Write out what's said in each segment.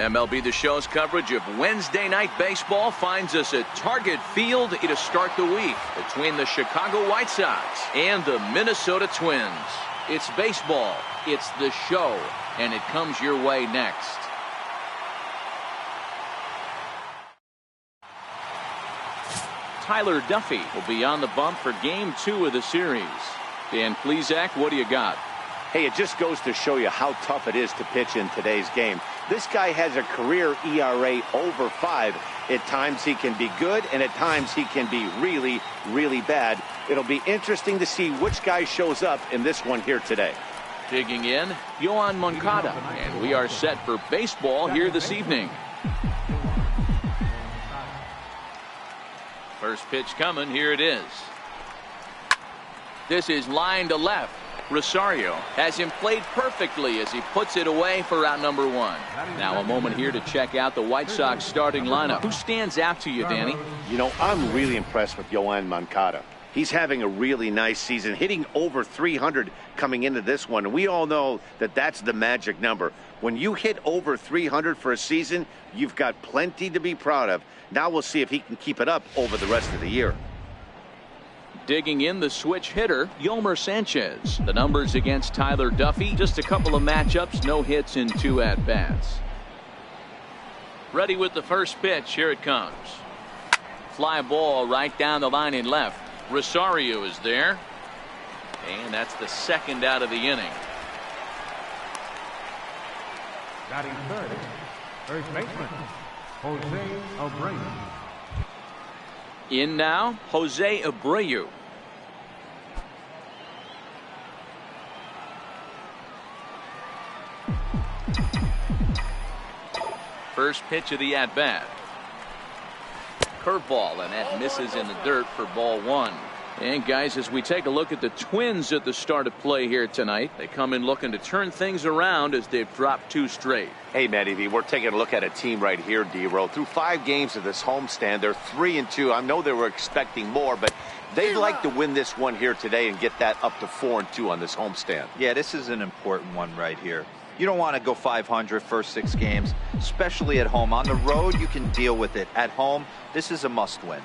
MLB The Show's coverage of Wednesday Night Baseball finds us at Target Field to start the week between the Chicago White Sox and the Minnesota Twins. It's baseball, it's the show, and it comes your way next. Tyler Duffy will be on the bump for Game 2 of the series. Dan Plesac, what do you got? Hey, it just goes to show you how tough it is to pitch in today's game. This guy has a career ERA over 5. At times he can be good, and at times he can be really, really bad. It'll be interesting to see which guy shows up in this one here today. Digging in, Yoan Moncada, and we are set for baseball here this evening. First pitch coming, here it is. This is line to left. Rosario has him played perfectly as he puts it away for out number 1. Now a moment here to check out the White Sox starting lineup. Who stands out to you, Danny? You know, I'm really impressed with Yoan Moncada. He's having a really nice season, hitting over 300 coming into this one. And we all know that that's the magic number. When you hit over 300 for a season, you've got plenty to be proud of. Now we'll see if he can keep it up over the rest of the year. Digging in, the switch hitter, Yolmer Sanchez. The numbers against Tyler Duffy, just a couple of matchups, no hits in 2 at-bats. Ready with the first pitch, here it comes. Fly ball right down the line in left. Rosario is there. And that's the second out of the inning. Batting third, first baseman, Jose Abreu. In now, Jose Abreu. First pitch of the at-bat. Curveball, and that misses in the dirt for ball 1. And guys, as we take a look at the Twins at the start of play here tonight, they come in looking to turn things around as they've dropped 2 straight. Hey, Matty V, we're taking a look at a team right here, D-Roll. Through 5 games of this homestand, they're 3-2. I know they were expecting more, but they'd like to win this one here today and get that up to 4-2 on this homestand. Yeah, this is an important one right here. You don't want to go 500 first 6 games, especially at home. On the road, you can deal with it. At home, this is a must-win.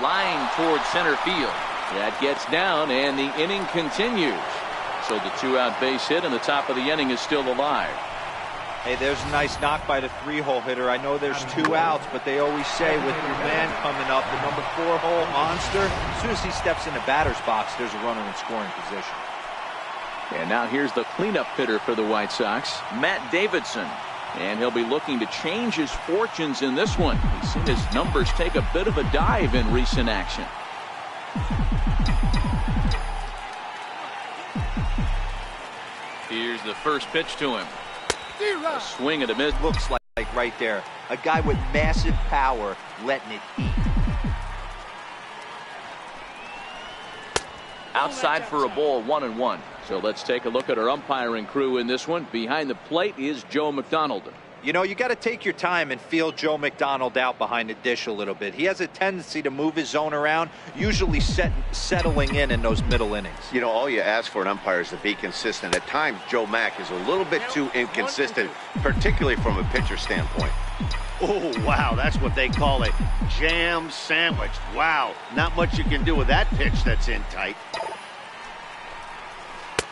Line towards center field. That gets down, and the inning continues. So the 2-out base hit in the top of the inning is still alive. Hey, there's a nice knock by the 3-hole hitter. I know there's 2 outs, but they always say with your man coming up, the number 4-hole monster, as soon as he steps in the batter's box, there's a runner in scoring position. And now here's the cleanup hitter for the White Sox, Matt Davidson. And he'll be looking to change his fortunes in this one. He's seen his numbers take a bit of a dive in recent action. Here's the first pitch to him. A swing at a mid. Looks like right there, a guy with massive power letting it eat. Outside for a ball, 1-1. So let's take a look at our umpiring crew in this one. Behind the plate is Joe McDonald. You know, you got to take your time and feel Joe McDonald out behind the dish a little bit. He has a tendency to move his zone around, usually settling in those middle innings. You know, all you ask for an umpire is to be consistent. At times, Joe Mack is a little bit too inconsistent, particularly from a pitcher standpoint. Oh, wow, that's what they call a jam sandwich. Wow, not much you can do with that pitch that's in tight.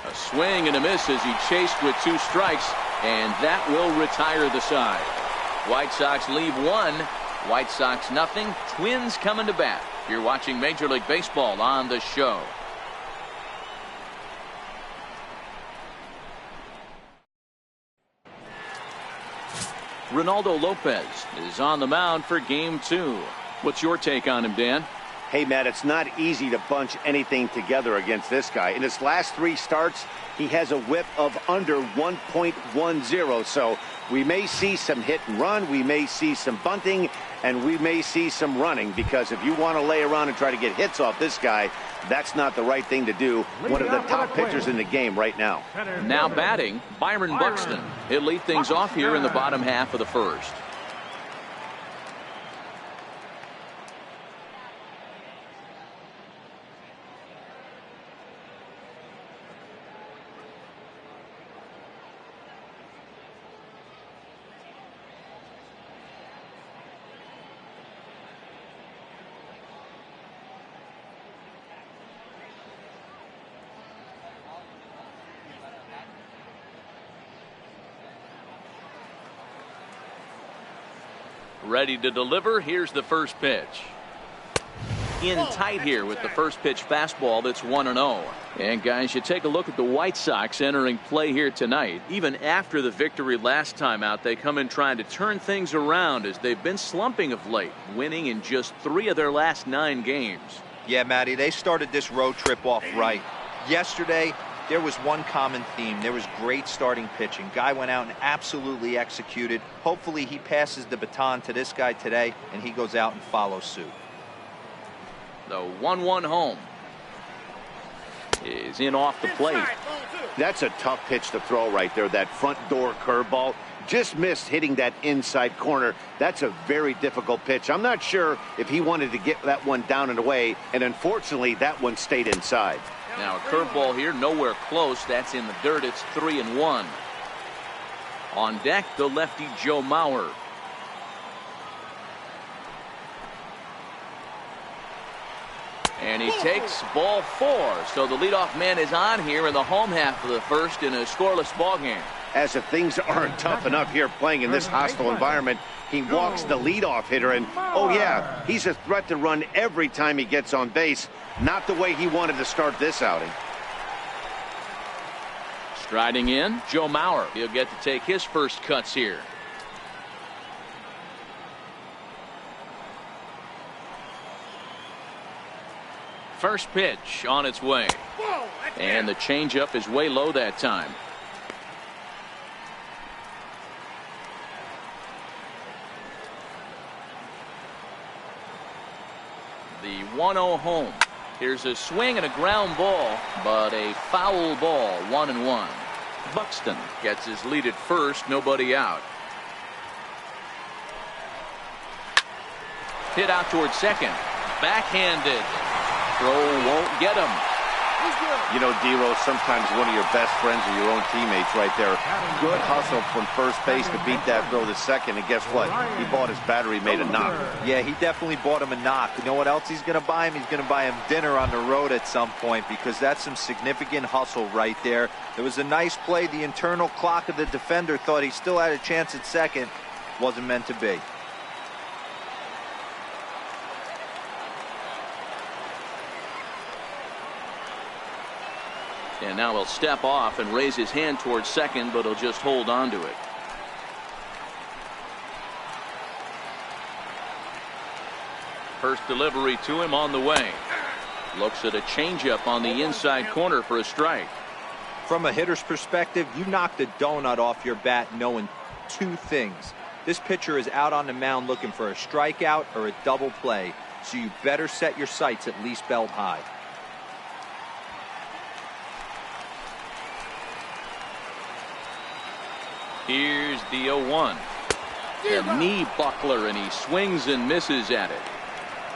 A swing and a miss as he chased with 2 strikes, and that will retire the side. White Sox leave 1, White Sox nothing. Twins coming to bat. You're watching Major League Baseball on the show. Ronaldo Lopez is on the mound for Game 2. What's your take on him, Dan? Hey, Matt, it's not easy to bunch anything together against this guy. In his last 3 starts, he has a whip of under 1.10. So we may see some hit and run, we may see some bunting, and we may see some running, because if you want to lay around and try to get hits off this guy, that's not the right thing to do. One of the top pitchers in the game right now. Now batting, Byron Buxton. He'll lead things off here in the bottom half of the first. Ready to deliver. Here's the first pitch. In tight here with the first pitch fastball that's 1-0. And guys, you take a look at the White Sox entering play here tonight. Even after the victory last time out, they come in trying to turn things around as they've been slumping of late, winning in just 3 of their last 9 games. Yeah, Matty, they started this road trip off right. Yesterday, there was one common theme. There was great starting pitching. Guy went out and absolutely executed. Hopefully he passes the baton to this guy today and he goes out and follows suit. The 1-1 home is in off the plate. That's a tough pitch to throw right there. That front door curveball just missed hitting that inside corner. That's a very difficult pitch. I'm not sure if he wanted to get that one down and away, and unfortunately that one stayed inside. Now a curveball here, nowhere close. That's in the dirt. It's 3-1. On deck, the lefty Joe Mauer. And he takes ball 4. So the leadoff man is on here in the home half of the first in a scoreless ball game. As if things aren't tough enough here playing in this hostile environment, he walks the leadoff hitter, and oh yeah, he's a threat to run every time he gets on base. Not the way he wanted to start this outing. Striding in, Joe Mauer. He'll get to take his first cuts here. First pitch on its way. And the changeup is way low that time. The 1-0 home. Here's a swing and a ground ball, but a foul ball. 1-1. Buxton gets his lead at first, nobody out. Hit out towards second. Backhanded. Throw won't get him. You know, D-Rose, sometimes one of your best friends are your own teammates right there. Good hustle from first base to beat that throw to second, and guess what? He bought his battery made a knock. Yeah, he definitely bought him a knock. You know what else he's going to buy him? He's going to buy him dinner on the road at some point, because that's some significant hustle right there. There was a nice play. The internal clock of the defender thought he still had a chance at second. Wasn't meant to be. And now he'll step off and raise his hand towards second, but he'll just hold on to it. First delivery to him on the way. Looks at a changeup on the inside corner for a strike. From a hitter's perspective, you knocked a donut off your bat knowing 2 things. This pitcher is out on the mound looking for a strikeout or a double play, so you better set your sights at least belt high. Here's the 0-1. A knee buckler, and he swings and misses at it.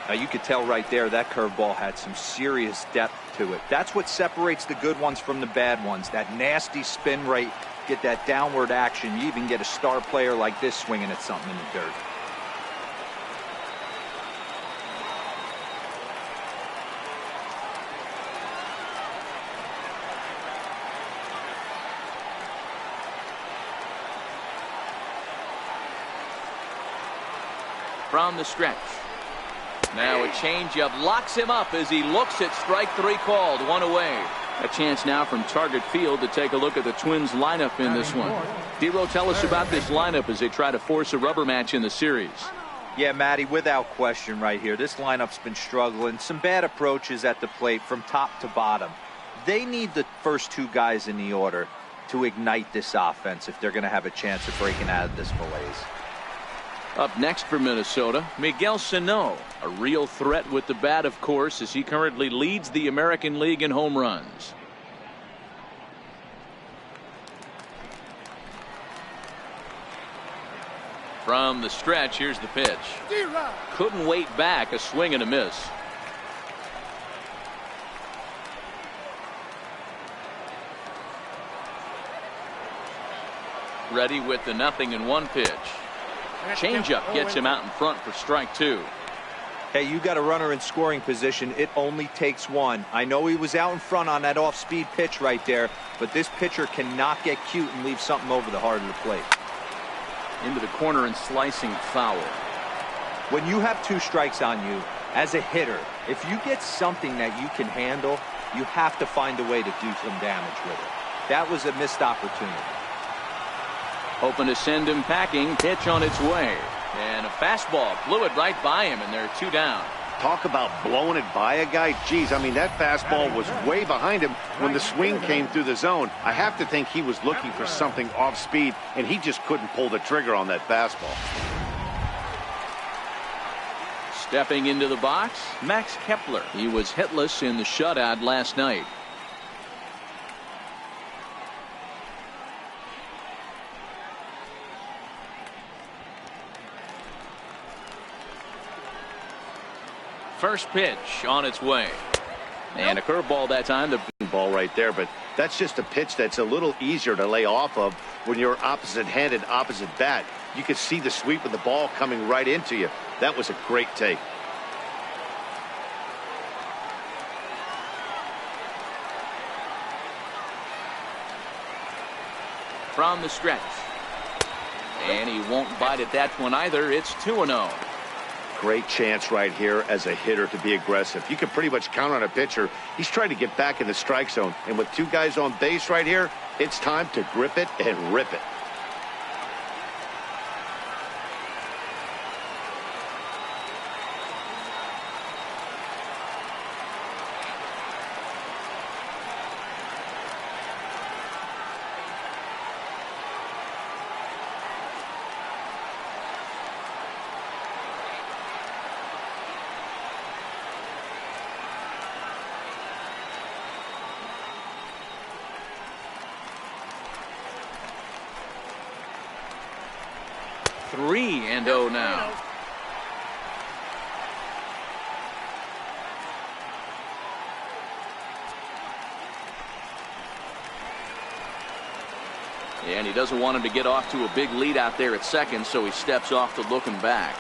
Now you could tell right there that curveball had some serious depth to it. That's what separates the good ones from the bad ones. That nasty spin rate, get that downward action. You even get a star player like this swinging at something in the dirt. From the stretch. Now a changeup locks him up as he looks at strike 3 called. 1 away. A chance now from Target Field to take a look at the Twins lineup in this one. D-Ro, tell us about this lineup as they try to force a rubber match in the series. Yeah, Matty, without question right here. This lineup's been struggling. Some bad approaches at the plate from top to bottom. They need the first 2 guys in the order to ignite this offense if they're going to have a chance of breaking out of this malaise. Up next for Minnesota, Miguel Sano, a real threat with the bat, of course, as he currently leads the American League in home runs. From the stretch, here's the pitch. Couldn't wait back, a swing and a miss. Ready with the 0-1 pitch. Changeup gets him out in front for strike 2. Hey, you got a runner in scoring position. It only takes one. I know he was out in front on that off-speed pitch right there, but this pitcher cannot get cute and leave something over the heart of the plate. Into the corner and slicing foul. When you have 2 strikes on you, as a hitter, if you get something that you can handle, you have to find a way to do some damage with it. That was a missed opportunity. Hoping to send him packing. Pitch on its way. And a fastball blew it right by him, and they're 2 down. Talk about blowing it by a guy. Geez, I mean, that fastball was way behind him when the swing came through the zone. I have to think he was looking for something off speed, and he just couldn't pull the trigger on that fastball. Stepping into the box, Max Kepler. He was hitless in the shutout last night. First pitch on its way. And a curveball that time. The ball right there, but that's just a pitch that's a little easier to lay off of when you're opposite-handed, opposite bat. You could see the sweep of the ball coming right into you. That was a great take. From the stretch. And he won't bite at that one either. It's 2-0. Great chance right here as a hitter to be aggressive. You can pretty much count on a pitcher. He's trying to get back in the strike zone. And with 2 guys on base right here, it's time to grip it and rip it. Three and 0 now. And he doesn't want him to get off to a big lead out there at second, so he steps off to looking back.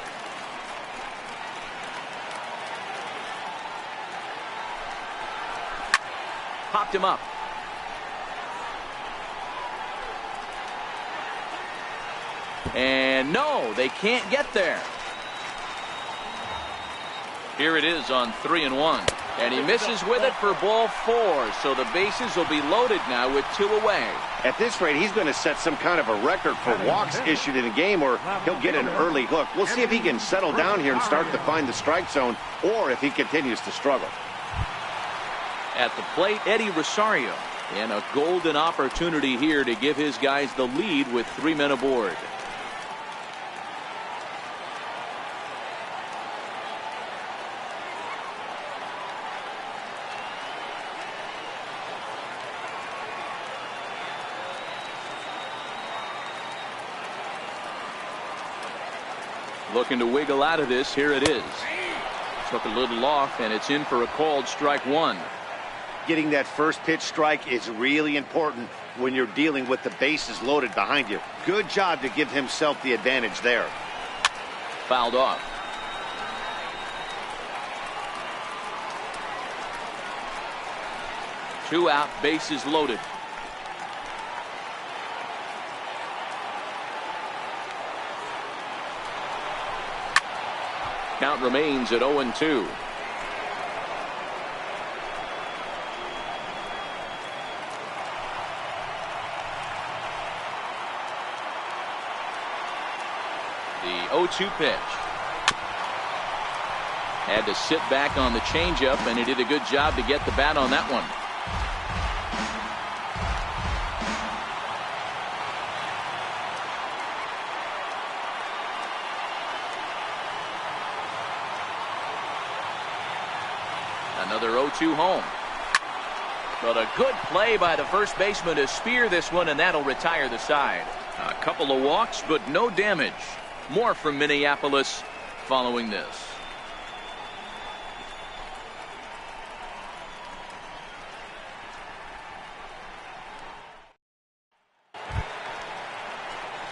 Popped him up. And no, they can't get there. Here it is on 3-1. And he misses with it for ball 4. So the bases will be loaded now with 2 away. At this rate, he's going to set some kind of a record for walks issued in a game, or he'll get an early hook. We'll see if he can settle down here and start to find the strike zone, or if he continues to struggle. At the plate, Eddie Rosario. And a golden opportunity here to give his guys the lead with 3 men aboard. Looking to wiggle out of this. Here it is. Took a little off, and it's in for a called strike 1. Getting that first pitch strike is really important when you're dealing with the bases loaded behind you. Good job to give himself the advantage there. Fouled off. Two out, bases loaded. Count remains at 0-2. The 0-2 pitch. Had to sit back on the changeup, and he did a good job to get the bat on that one. Another 0-2 home. But a good play by the first baseman to spear this one, and that'll retire the side. A couple of walks, but no damage. More from Minneapolis following this.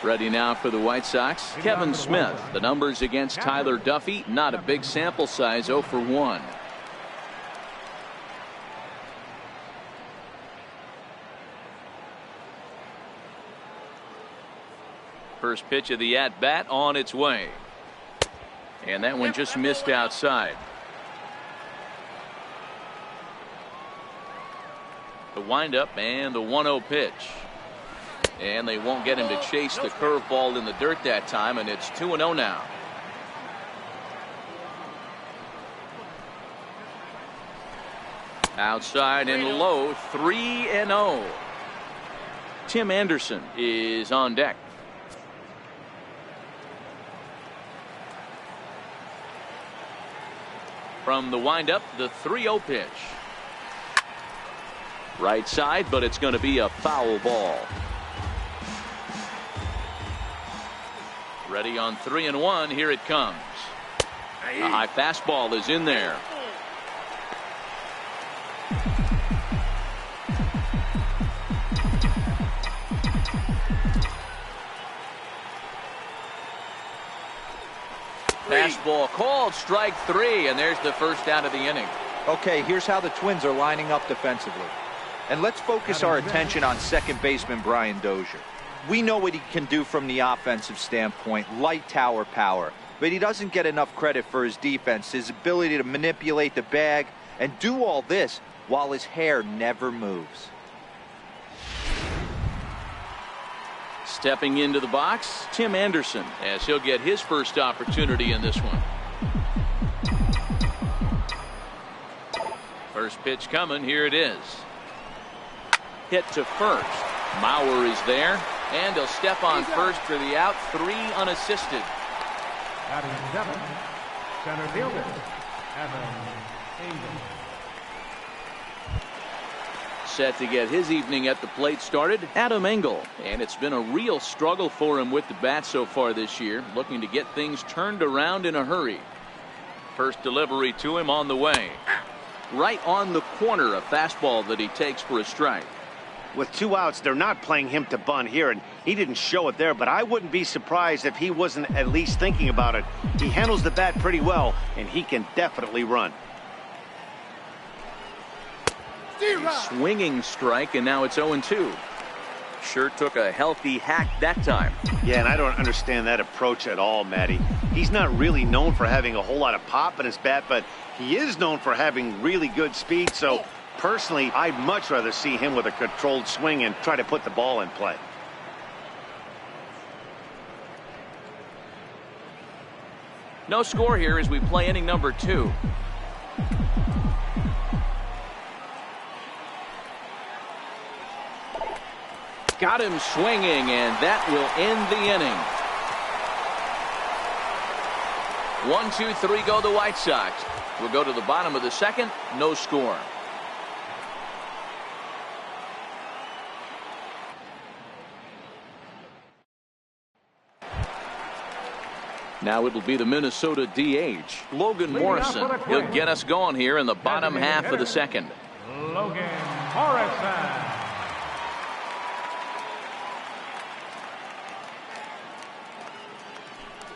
Ready now for the White Sox, Kevin Smith. The numbers against Tyler Duffy, not a big sample size, 0 for 1. First pitch of the at-bat on its way. And that one just missed outside. The windup and the 1-0 pitch. And they won't get him to chase the curveball in the dirt that time, and it's 2-0 now. Outside and low, 3-0. Tim Anderson is on deck. From the windup, the 3-0 pitch. Right side, but it's going to be a foul ball. Ready on 3-1. Here it comes. A high fastball is in there. Fastball called, strike 3, and there's the first out of the inning. Okay, here's how the Twins are lining up defensively. And let's focus our attention on second baseman Brian Dozier. We know what he can do from the offensive standpoint, light tower power. But he doesn't get enough credit for his defense, his ability to manipulate the bag and do all this while his hair never moves. Stepping into the box, Tim Anderson, as he'll get his first opportunity in this one. First pitch coming, here it is. Hit to first. Mauer is there, and he'll step on first for the out, 3 unassisted. Batting 7, center fielder, Adam Engel. Set to get his evening at the plate started, Adam Engel. And it's been a real struggle for him with the bat so far this year, looking to get things turned around in a hurry. First delivery to him on the way. Right on the corner, a fastball that he takes for a strike. With 2 outs, they're not playing him to bunt here, and he didn't show it there, but I wouldn't be surprised if he wasn't at least thinking about it. He handles the bat pretty well, and he can definitely run. Swinging strike, and now it's 0-2. Sure took a healthy hack that time. Yeah, and I don't understand that approach at all, Matty. He's not really known for having a whole lot of pop in his bat, but he is known for having really good speed, so personally, I'd much rather see him with a controlled swing and try to put the ball in play. No score here as we play inning number 2. Got him swinging, and that will end the inning. 1, 2, 3 go the White Sox. We'll go to the bottom of the second. No score. Now it'll be the Minnesota DH, Logan Morrison. He'll get us going here in the bottom half of the second. Logan Morrison.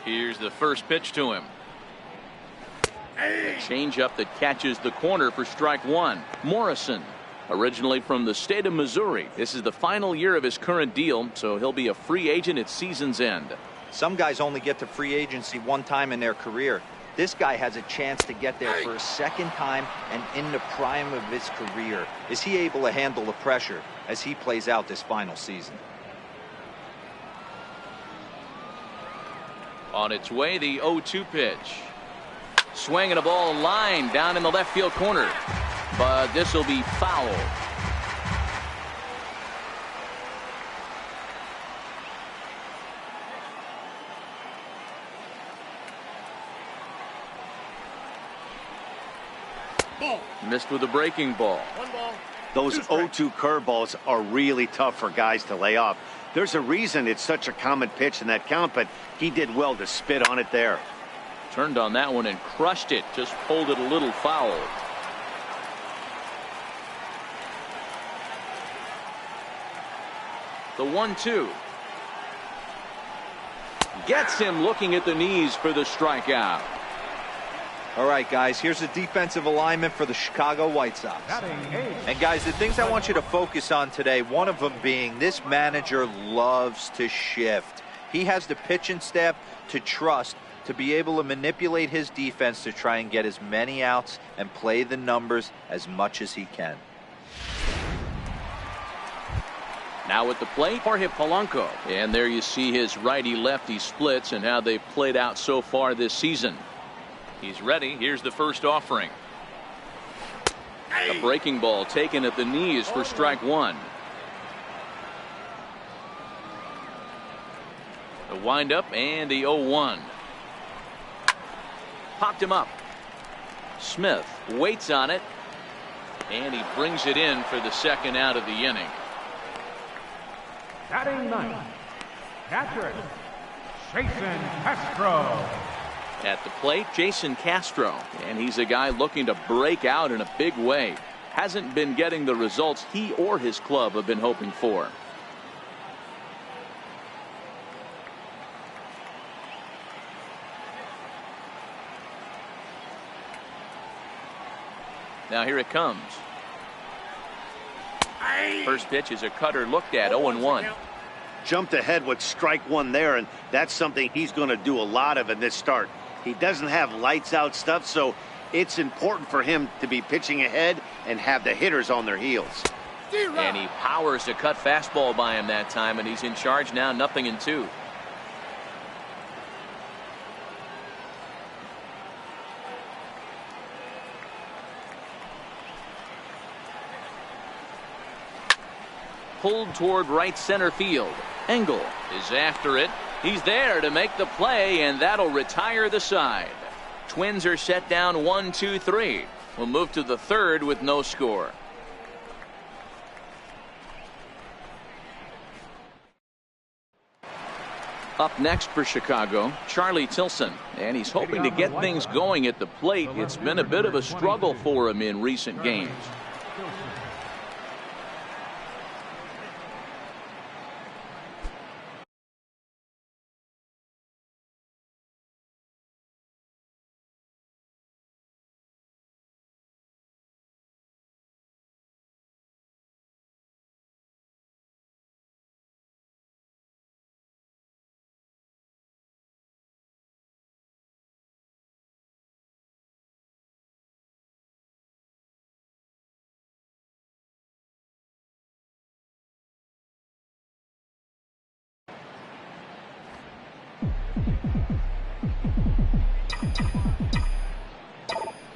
Here's the first pitch to him. A changeup that catches the corner for strike 1. Morrison, originally from the state of Missouri. This is the final year of his current deal, so he'll be a free agent at season's end. Some guys only get to free agency one time in their career. This guy has a chance to get there for a second time and in the prime of his career. Is he able to handle the pressure as he plays out this final season? On its way, the 0-2 pitch. Swinging a ball line down in the left field corner. But this will be foul. Missed with a breaking ball. Those 0-2 curveballs are really tough for guys to lay off. There's a reason it's such a common pitch in that count, but he did well to spit on it there. Turned on that one and crushed it. Just pulled it a little foul. The 1-2. Gets him looking at the knees for the strikeout. All right, guys, here's the defensive alignment for the Chicago White Sox. And, guys, the things I want you to focus on today, one of them being this manager loves to shift. He has the pitching staff to trust to be able to manipulate his defense to try and get as many outs and play the numbers as much as he can. Now at the plate, Jorge Polanco. And there you see his righty-lefty splits and how they've played out so far this season. He's ready. Here's the first offering. A breaking ball taken at the knees for strike one. The windup and the 0-1. Popped him up. Smith waits on it. And he brings it in for the second out of the inning. Batting ninth, catcher, Jason Castro. At the plate, Jason Castro. And he's a guy looking to break out in a big way. Hasn't been getting the results he or his club have been hoping for. Now here it comes. First pitch is a cutter looked at, 0-1. Jumped ahead with strike one there, and that's something he's going to do a lot of in this start. He doesn't have lights out stuff, so it's important for him to be pitching ahead and have the hitters on their heels. And he powers a cut fastball by him that time, and he's in charge now, 0-2. Pulled toward right center field. Engel is after it. He's there to make the play, and that'll retire the side. Twins are set down 1-2-3. We'll move to the third with no score. Up next for Chicago, Charlie Tilson, and he's hoping to get things going at the plate. It's been a bit of a struggle for him in recent games.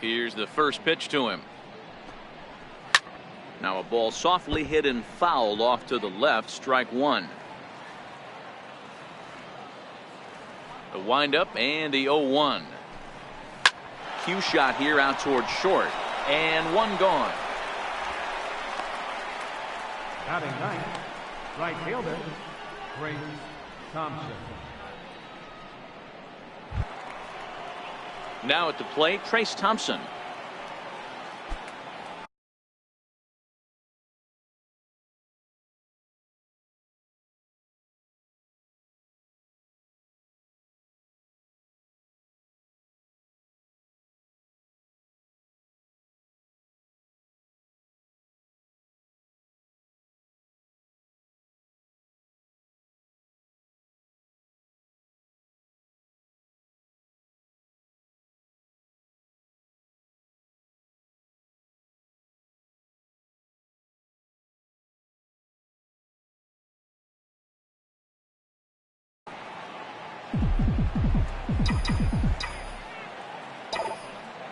Here's the first pitch to him. Now a ball softly hit and fouled off to the left, strike one. The windup and the 0-1. Cue shot here out towards short, and one gone. Batting ninth, right fielder, Trace Thompson. Now at the plate, Trace Thompson.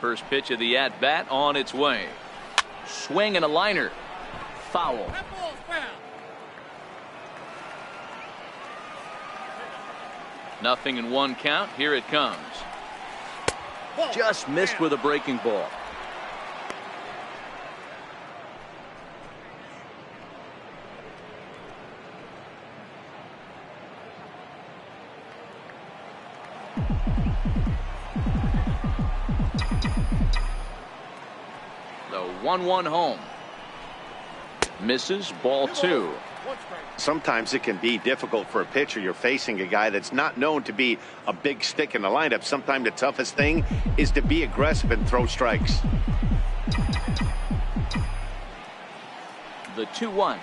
First pitch of the at-bat on its way. Swing and a liner. Foul. Nothing in one count. Here it comes. Just missed with a breaking ball. The 1-1 home. Misses, ball two. Sometimes it can be difficult for a pitcher. You're facing a guy that's not known to be a big stick in the lineup. Sometimes the toughest thing is to be aggressive and throw strikes. The 2-1.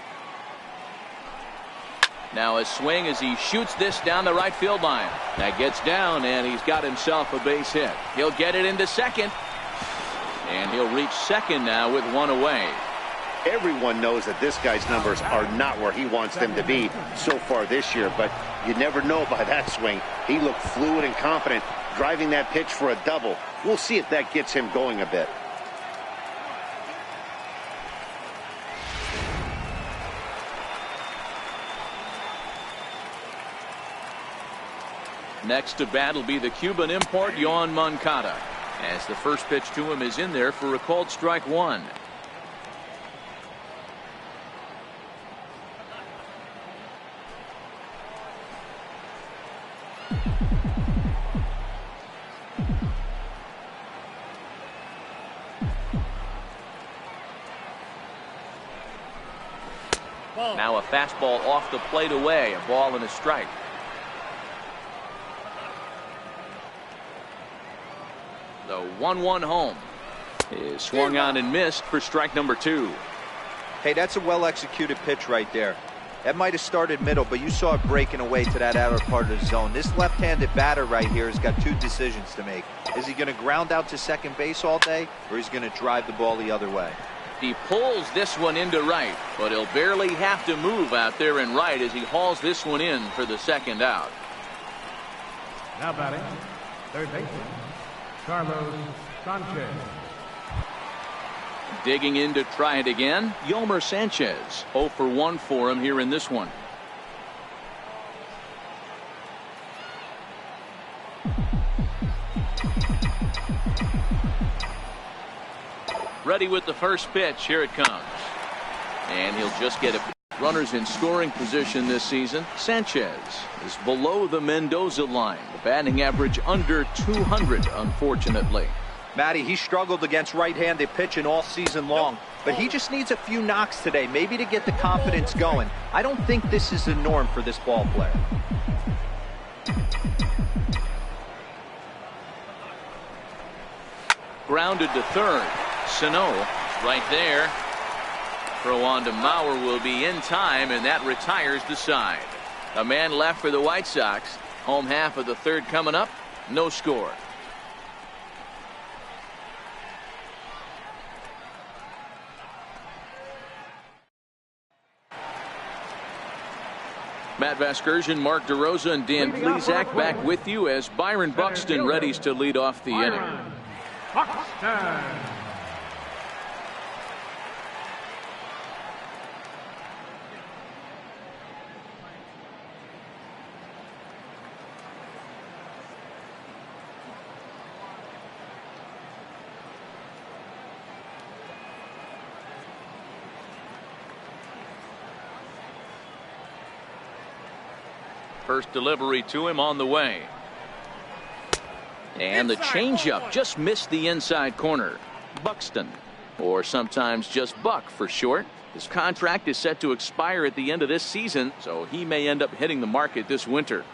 Now a swing as he shoots this down the right field line. That gets down, and he's got himself a base hit. He'll get it into second, and he'll reach second now with one away. Everyone knows that this guy's numbers are not where he wants them to be so far this year, but you never know by that swing. He looked fluid and confident, driving that pitch for a double. We'll see if that gets him going a bit. Next to bat will be the Cuban import, Yoan Moncada, as the first pitch to him is in there for a called strike one. Now a fastball off the plate away, a ball and a strike. The 1-1 home is swung on and missed for strike number 2. Hey, that's a well-executed pitch right there. That might have started middle, but you saw it breaking away to that outer part of the zone. This left-handed batter right here has got two decisions to make. Is he going to ground out to second base all day, or is he going to drive the ball the other way? He pulls this one into right, but he'll barely have to move out there in right as he hauls this one in for the second out. Now batting, third baseman, Carlos Sanchez. Digging in to try it again, Yolmer Sanchez. 0 for 1 for him here in this one. Ready with the first pitch. Here it comes. And he'll just get it. Runners in scoring position this season. Sanchez is below the Mendoza line. The batting average under 200, unfortunately. Matty, he struggled against right-handed pitching all season long, but he just needs a few knocks today, maybe to get the confidence going. I don't think this is the norm for this ball player. Grounded to third. Sano right there. Throw on to Mauer will be in time, and that retires the side. A man left for the White Sox. Home half of the third coming up. No score. Matt Vasgersian, Mark DeRosa, and Dan Plesac back with you as Byron Buxton readies to lead off the inning. Buxton. First delivery to him on the way. And the changeup just missed the inside corner. Buxton, or sometimes just Buck for short. His contract is set to expire at the end of this season, so he may end up hitting the market this winter.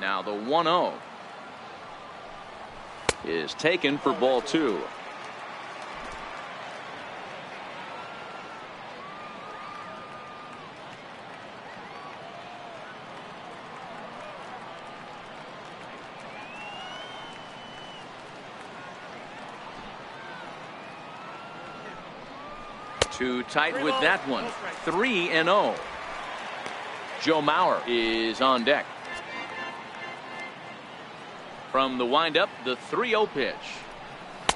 Now the 1-0 is taken for ball 2. Too tight with that one. 3-0. Joe Mauer is on deck. From the windup, the 3-0 pitch.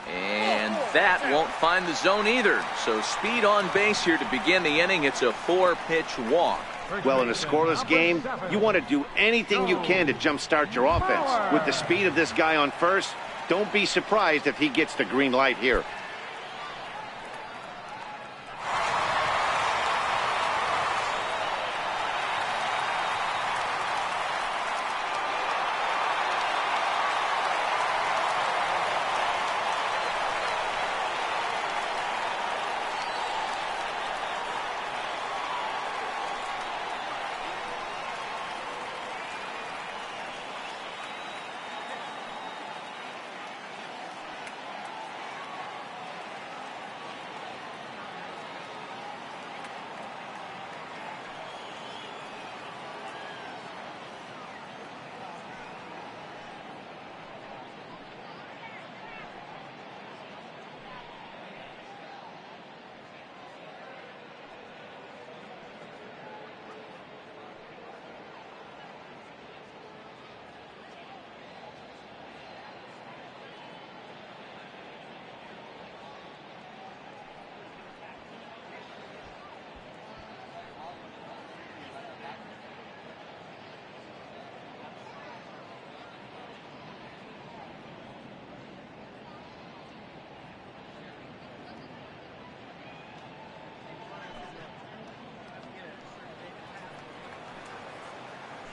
And that won't find the zone either. So speed on base here to begin the inning. It's a 4-pitch walk. Well, in a scoreless game, you want to do anything you can to jumpstart your offense. With the speed of this guy on first, don't be surprised if he gets the green light here.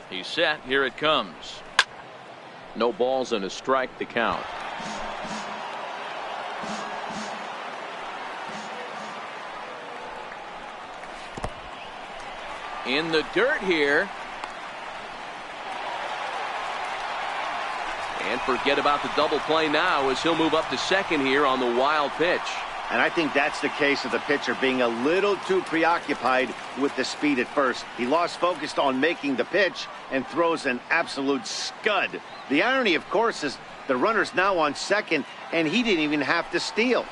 He's set. Here it comes. No balls and a strike to count. In the dirt here. And forget about the double play now as he'll move up to second here on the wild pitch. And I think that's the case of the pitcher being a little too preoccupied with the speed at first. He lost focus on making the pitch and throws an absolute scud. The irony, of course, is the runner's now on second, and he didn't even have to steal.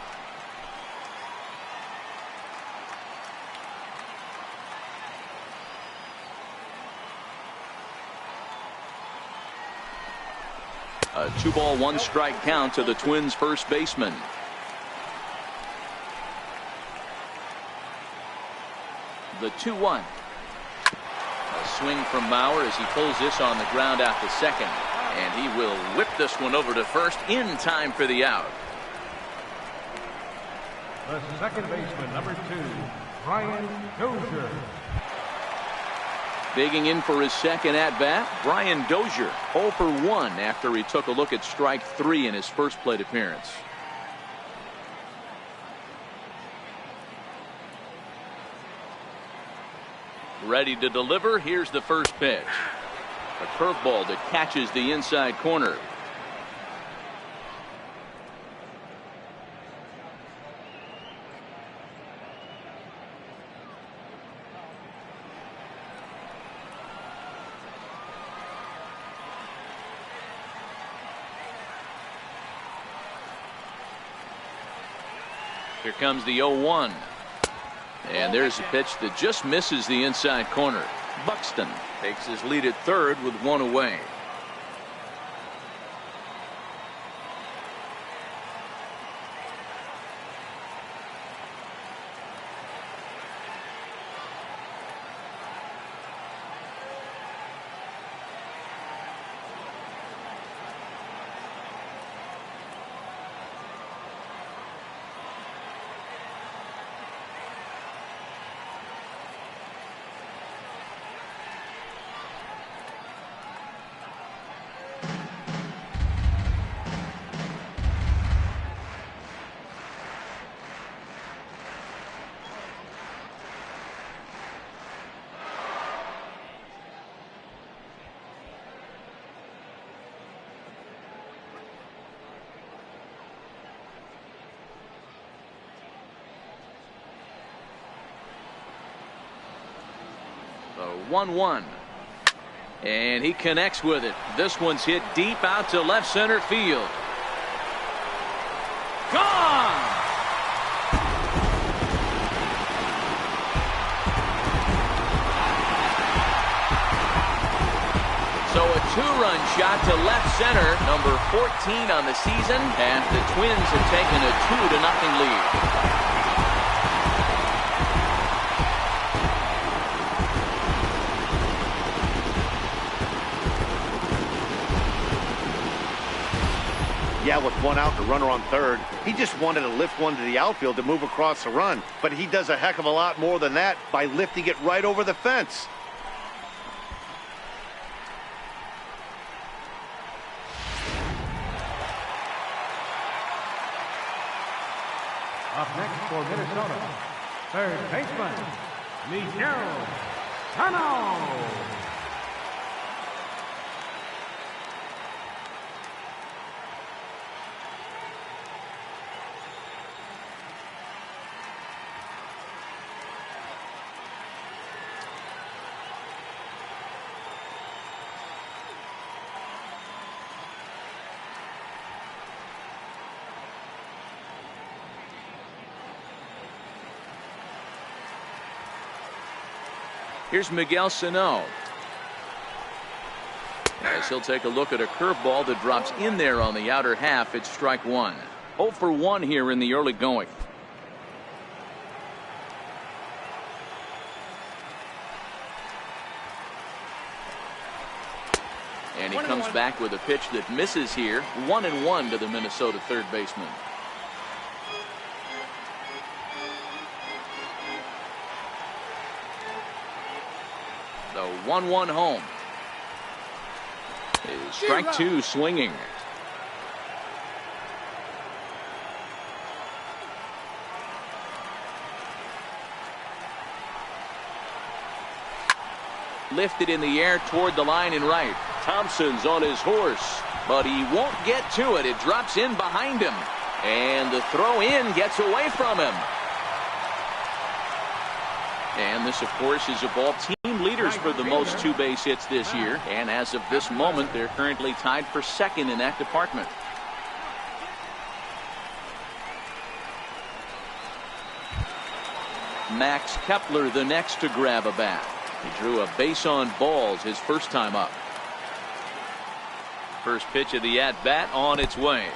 A 2-ball, 1-strike count to the Twins' first baseman. The 2-1. A swing from Mauer as he pulls this on the ground out to second. And he will whip this one over to first in time for the out. The second baseman, number 2, Brian Dozier. Digging in for his second at-bat, Brian Dozier, 0 for 1 after he took a look at strike 3 in his first plate appearance. Ready to deliver. Here's the first pitch. A curveball that catches the inside corner. Here comes the 0-1. And there's a pitch that just misses the inside corner. Buxton takes his lead at third with 1 away. The 1-1. And he connects with it. This one's hit deep out to left center field. Gone! So a two-run shot to left center, number 14 on the season, and the Twins have taken a 2-0 lead. Yeah, with one out, the runner on third, he just wanted to lift one to the outfield to move across the run. But he does a heck of a lot more than that by lifting it right over the fence. Up next for Minnesota, third baseman, Miguel Cano. Here's Miguel Cano. As he'll take a look at a curveball that drops in there on the outer half. It's strike one. 0 for 1 here in the early going. And he comes back with a pitch that misses here. 1-1 to the Minnesota third baseman. The 1-1 home. Is strike two swinging. Lifted in the air toward the line and right. Thompson's on his horse, but he won't get to it. It drops in behind him, and the throw in gets away from him. And this, of course, is a ball team leaders for the most two-base hits this year. And as of this moment, they're currently tied for second in that department. Max Kepler, the next to grab a bat. He drew a base on balls his first time up. First pitch of the at-bat on its way.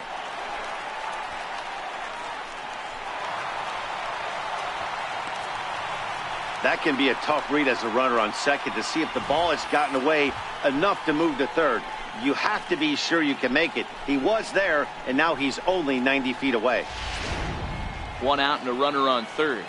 That can be a tough read as a runner on second to see if the ball has gotten away enough to move to third. You have to be sure you can make it. He was there, and now he's only 90 feet away. One out and a runner on third.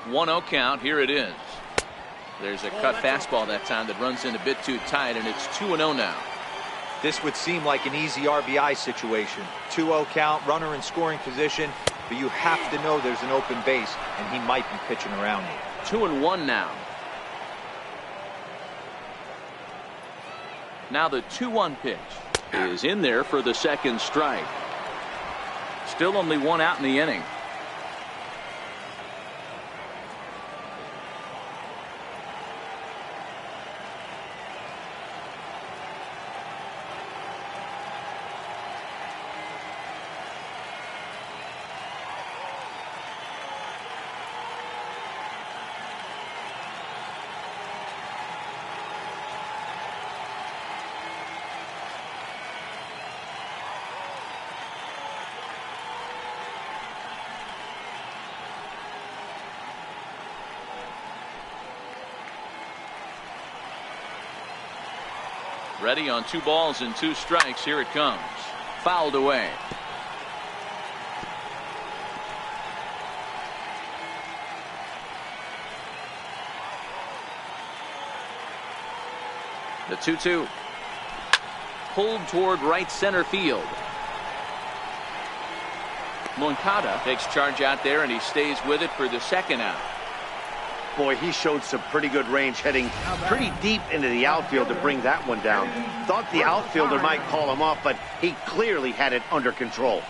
One-0 count. Here it is. There's a cut fastball that time that runs in a bit too tight, and it's 2-0 now. This would seem like an easy RBI situation. 2-0 count, runner in scoring position, but you have to know there's an open base, and he might be pitching around you. 2-1 now. Now the 2-1 pitch is in there for the second strike. Still only one out in the inning. Ready on 2 balls and 2 strikes. Here it comes. Fouled away. The 2-2. Pulled toward right center field. Moncada takes charge out there, and he stays with it for the second out. Boy, he showed some pretty good range, heading pretty deep into the outfield to bring that one down. Thought the outfielder might call him off, but he clearly had it under control.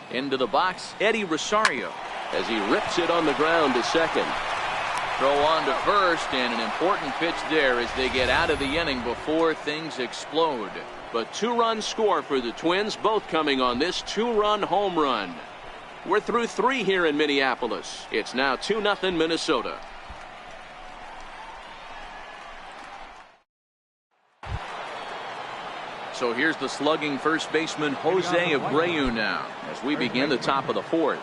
Into the box, Eddie Rosario, as he rips it on the ground to second. Throw on to first, and an important pitch there as they get out of the inning before things explode. But 2-run score for the Twins, both coming on this 2-run home run. We're through 3 here in Minneapolis. It's now 2-0 Minnesota. So here's the slugging first baseman Jose Abreu now as we begin the top of the 4th.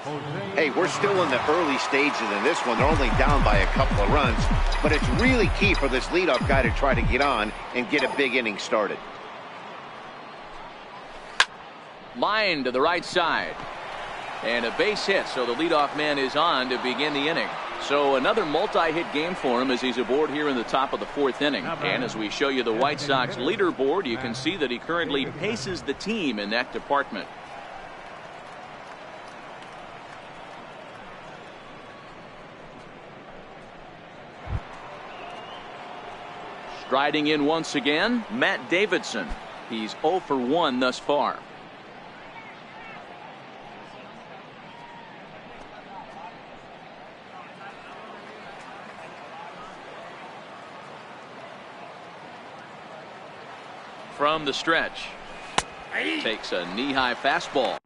Hey, we're still in the early stages in this one. They're only down by a couple of runs, but it's really key for this leadoff guy to try to get on and get a big inning started. Line to the right side. And a base hit, so the leadoff man is on to begin the inning. So another multi-hit game for him as he's aboard here in the top of the 4th inning. And as we show you the White Sox leaderboard, you can see that he currently paces the team in that department. Striding in once again, Matt Davidson. He's 0 for 1 thus far. From the stretch. Takes a knee-high fastball.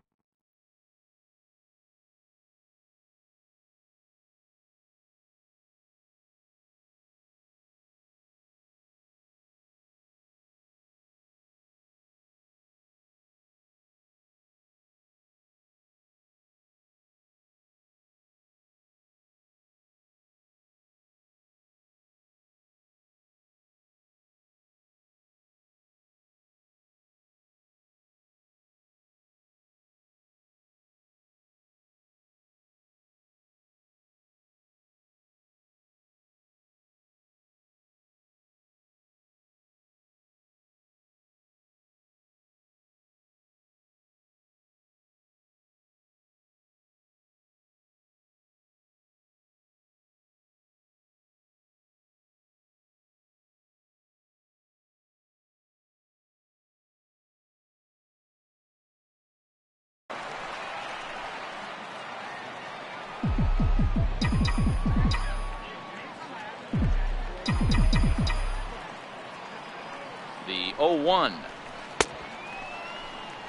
The 0-1.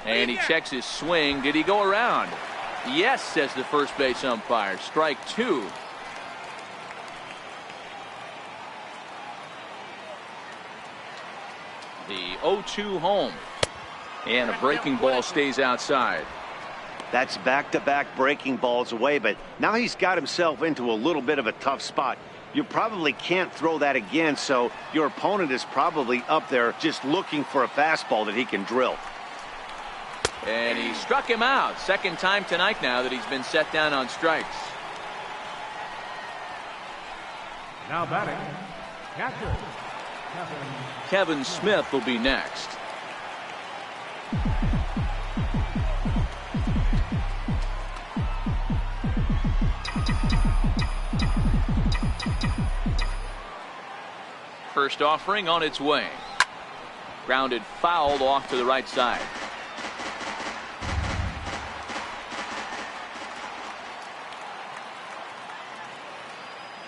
And he checks his swing. Did he go around? Yes, says the first base umpire. Strike two. The 0-2 home. And a breaking ball stays outside. That's back-to-back breaking balls away, but now he's got himself into a little bit of a tough spot. You probably can't throw that again, so your opponent is probably up there just looking for a fastball that he can drill. And he struck him out. Second time tonight now that he's been set down on strikes. Now batting, catcher, Kevin Smith will be next. First offering on its way. Grounded foul off to the right side.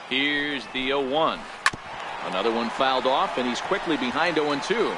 Here's the 0-1. Another one fouled off, and he's quickly behind 0-2.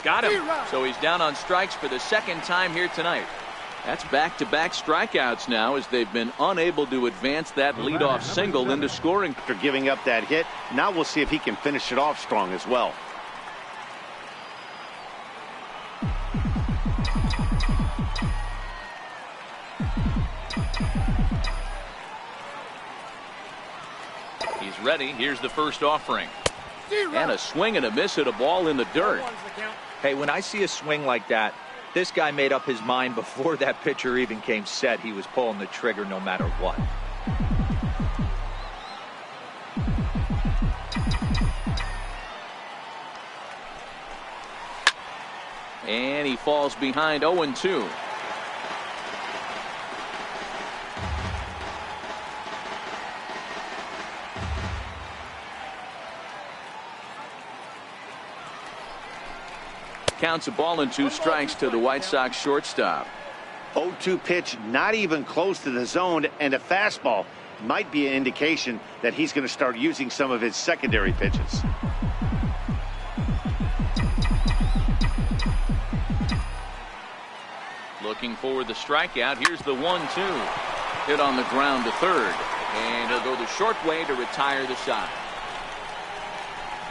Got him. So he's down on strikes for the second time here tonight. That's back-to-back strikeouts now as they've been unable to advance that leadoff single into scoring. After giving up that hit, now we'll see if he can finish it off strong as well. He's ready. Here's the first offering. And a swing and a miss at a ball in the dirt. Hey, when I see a swing like that, this guy made up his mind before that pitcher even came set. He was pulling the trigger no matter what. And he falls behind 0-2. Counts a ball and 2 strikes to the White Sox shortstop. 0-2 pitch, not even close to the zone, and a fastball might be an indication that he's going to start using some of his secondary pitches. Looking for the strikeout. Here's the 1-2. Hit on the ground to third. And he'll go the short way to retire the side.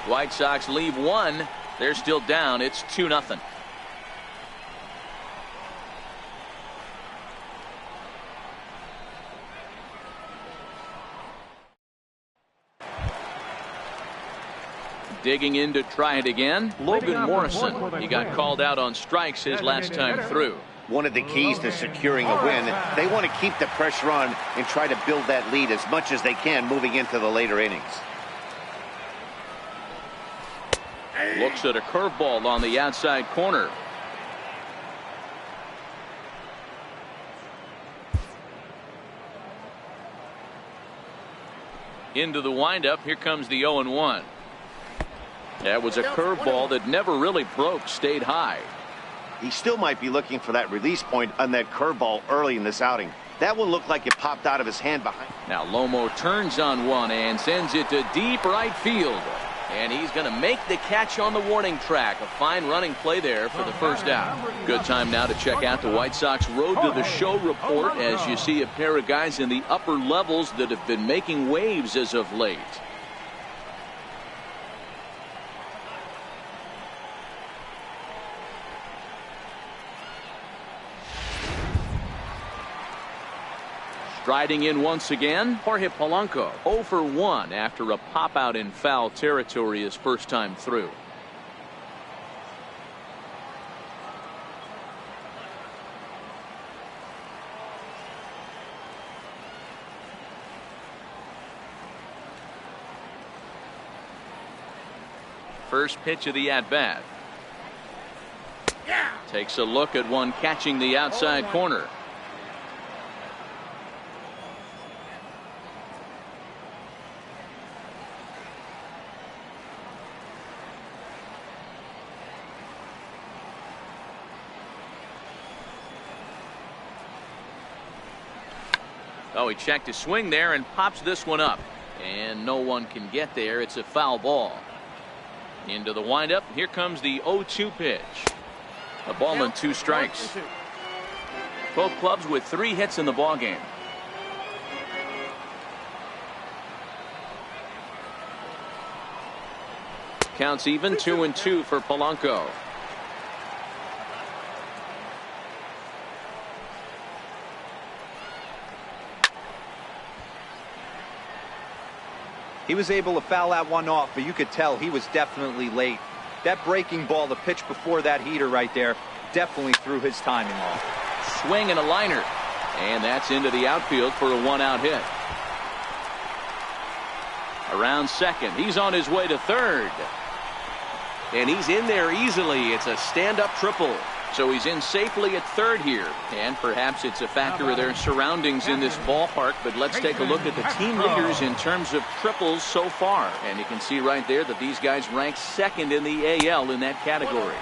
White Sox leave 1 They're still down. It's 2-0. Digging in to try it again, Logan Morrison. He got called out on strikes his last time through. One of the keys to securing a win, they want to keep the pressure on and try to build that lead as much as they can moving into the later innings. Looks at a curveball on the outside corner. Into the windup. Here comes the 0-1. That was a curveball that never really broke, stayed high. He still might be looking for that release point on that curveball early in this outing. That one looked like it popped out of his hand behind. Now Lomo turns on one and sends it to deep right field. And he's going to make the catch on the warning track. A fine running play there for the first out. Good time now to check out the White Sox Road to the Show report as you see a pair of guys in the upper levels that have been making waves as of late. Striding in once again, Jorge Polanco, 0 for 1 after a pop out in foul territory his first time through. First pitch of the at-bat. Takes a look at one catching the outside corner. Oh, he checked his swing there and pops this one up. And no one can get there. It's a foul ball. Into the windup. Here comes the 0-2 pitch. A ball and 2 strikes. Both clubs with 3 hits in the ballgame. Counts even, 2-2 for Polanco. He was able to foul that one off, but you could tell he was definitely late. That breaking ball, the pitch before that heater right there, definitely threw his timing off. Swing and a liner. And that's into the outfield for a 1-out hit. Around second. He's on his way to third. And he's in there easily. It's a stand-up triple. So he's in safely at third here. And perhaps it's a factor of their surroundings in this ballpark. But let's take a look at the team leaders in terms of triples so far. And you can see right there that these guys rank second in the AL in that category.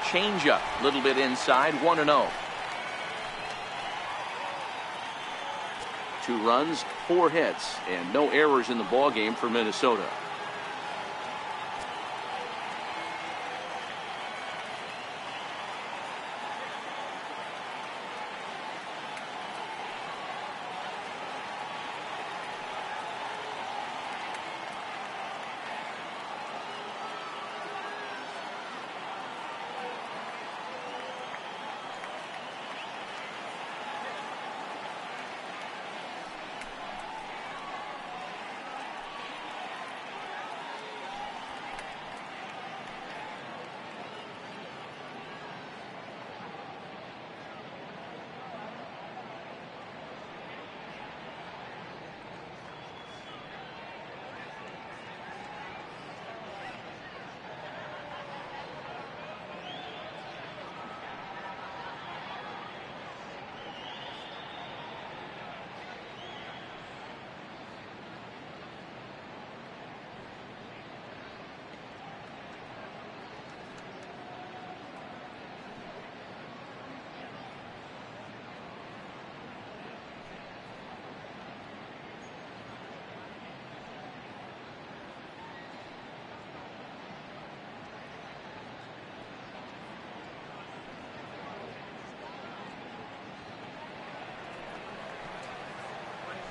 Changeup, a little bit inside, 1-0. 2 runs, 4 hits, and no errors in the ballgame for Minnesota.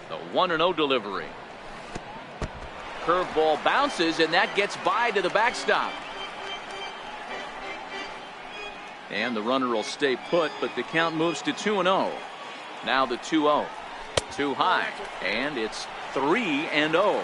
The 1-0 delivery. Curveball bounces, and that gets by to the backstop. And the runner will stay put, but the count moves to 2-0. Now the 2-0. Too high, and it's 3-0.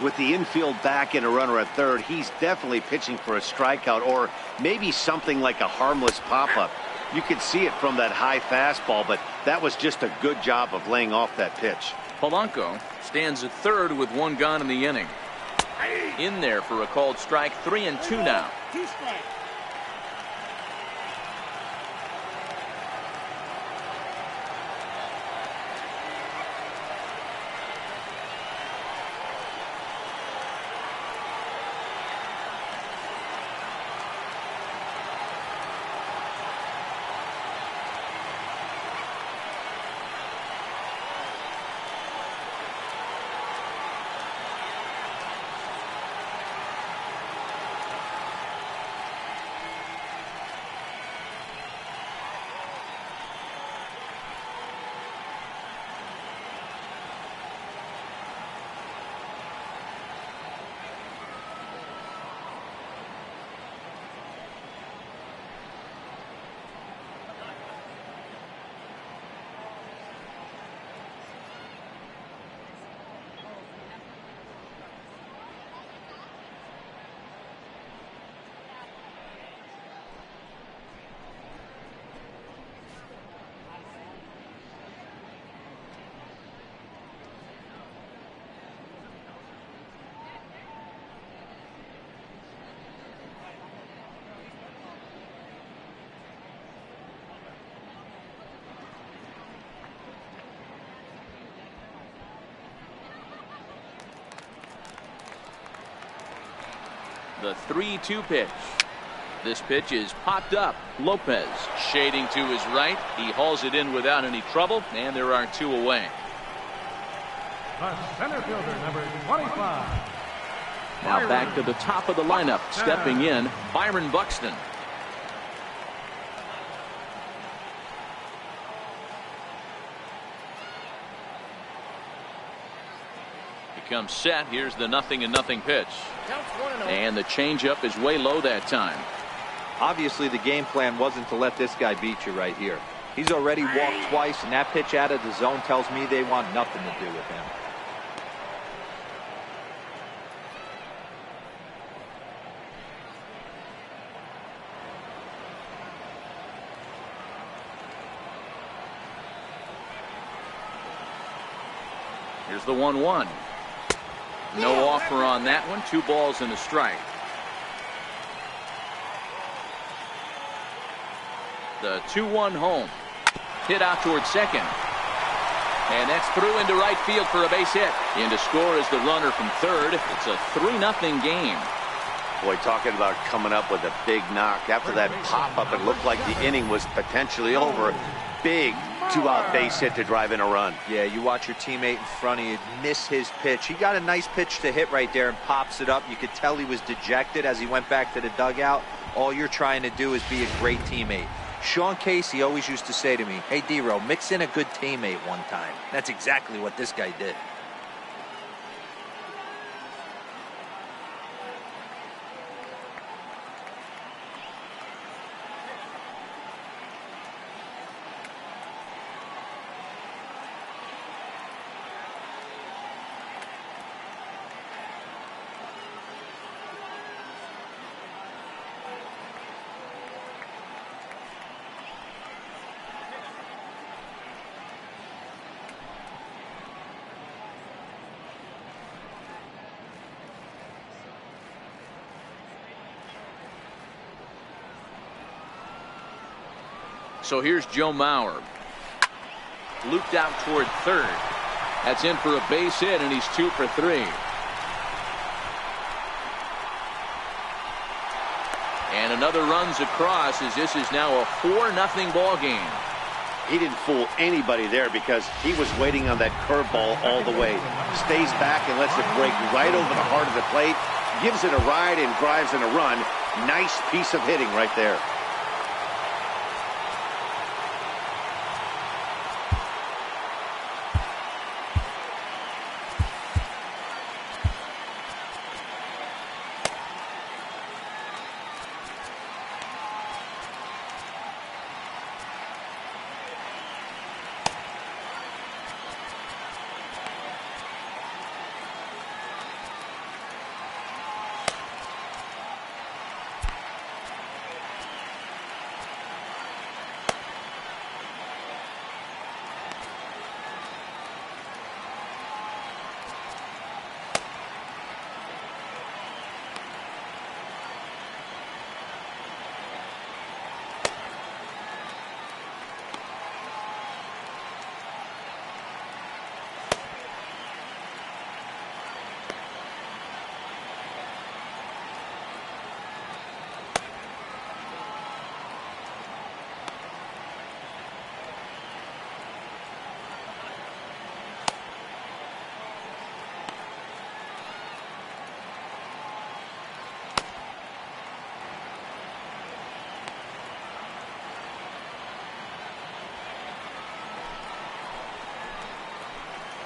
With the infield back and a runner at third, he's definitely pitching for a strikeout or maybe something like a harmless pop-up. You could see it from that high fastball, but that was just a good job of laying off that pitch. Polanco stands at third with one gone in the inning. In there for a called strike. 3-2 now. The 3-2 pitch. This pitch is popped up. Lopez shading to his right. He hauls it in without any trouble, and there are two away. The center fielder, number 25. Now back to the top of the lineup. Stepping in, Byron Buxton. He comes set. Here's the 0-0 pitch. And the changeup is way low that time. Obviously, the game plan wasn't to let this guy beat you right here. He's already walked twice, and that pitch out of the zone tells me they want nothing to do with him. Here's the 1-1. No offer on that one. 2 balls and a strike. The 2-1 home. Hit out towards second. And that's through into right field for a base hit. In to score is the runner from third. It's a 3-0 game. Boy, talking about coming up with a big knock. After that pop-up, it looked like the inning was potentially over. Big 2-out base hit to drive in a run. Yeah, you watch your teammate in front of you miss his pitch. He got a nice pitch to hit right there and pops it up. You could tell he was dejected as he went back to the dugout. All you're trying to do is be a great teammate. Sean Casey always used to say to me, "Hey, D-Row, mix in a good teammate one time." That's exactly what this guy did. So here's Joe Mauer. Looped out toward third. That's in for a base hit, and he's 2 for 3. And another runs across as this is now a 4-0 ball game. He didn't fool anybody there because he was waiting on that curveball all the way. Stays back and lets it break right over the heart of the plate. Gives it a ride and drives in a run. Nice piece of hitting right there.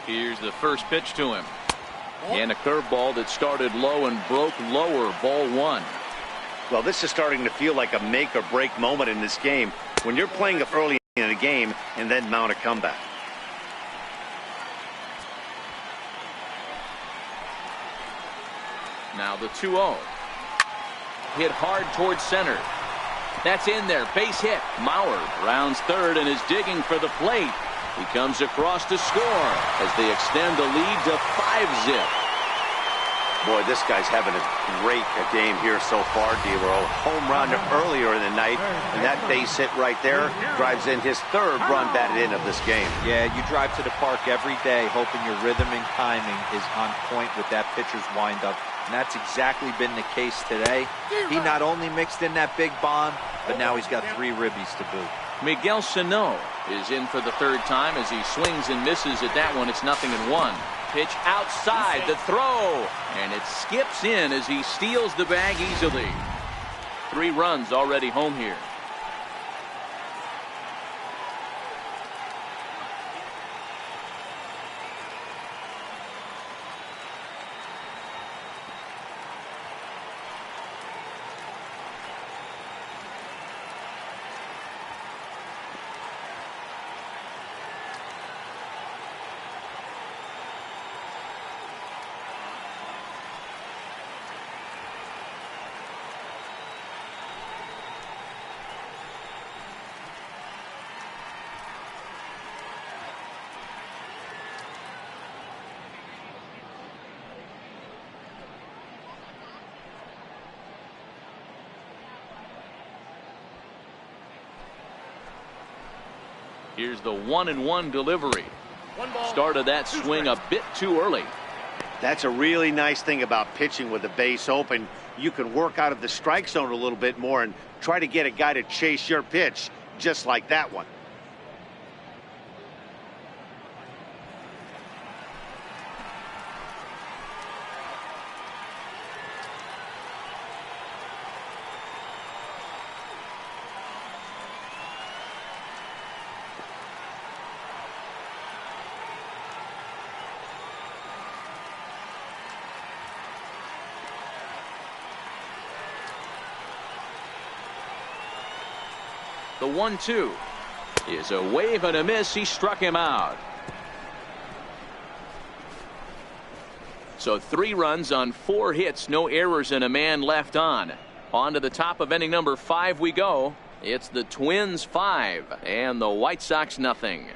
Here's the first pitch to him. And a curveball that started low and broke lower. Ball one. Well, this is starting to feel like a make or break moment in this game when you're playing up early in a game and then mount a comeback. Now the 2-0. Hit hard towards center. That's in there. Base hit. Mauer rounds third and is digging for the plate. He comes across to score as they extend the lead to 5-zip. Boy, this guy's having a great game here so far, D-Row. Home run earlier in the night, and that base hit right there drives in his third run batted in of this game. Yeah, you drive to the park every day hoping your rhythm and timing is on point with that pitcher's windup, and that's exactly been the case today. He not only mixed in that big bomb, but now he's got 3 ribbies to boot. Miguel Sano is in for the third time as he swings and misses at that one. It's 0-1. Pitch outside, the throw, and it skips in as he steals the bag easily. 3 runs already home here. Here's the 1-1 delivery. Started that swing a bit too early. That's a really nice thing about pitching with the base open. You can work out of the strike zone a little bit more and try to get a guy to chase your pitch just like that one. The 1-2 is a wave and a miss. He struck him out. So 3 runs on 4 hits, no errors, and a man left on. On to the top of inning number 5 we go. It's the Twins 5 and the White Sox nothing.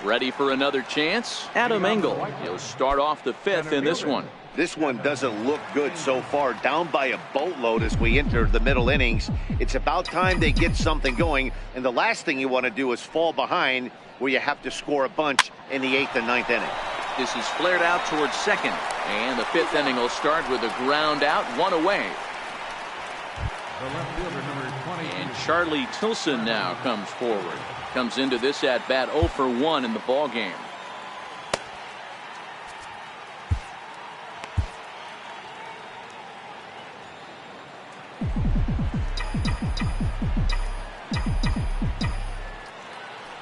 Ready for another chance? Adam Engel. He'll start off the 5th in this one. This one doesn't look good so far. Down by a boatload as we enter the middle innings. It's about time they get something going. And the last thing you want to do is fall behind where you have to score a bunch in the 8th and 9th inning. This is flared out towards second. And the 5th inning will start with a ground out, 1 away. The left fielder, number 20. And Charlie Tilson now comes forward. Comes into this at bat 0 for 1 in the ball game.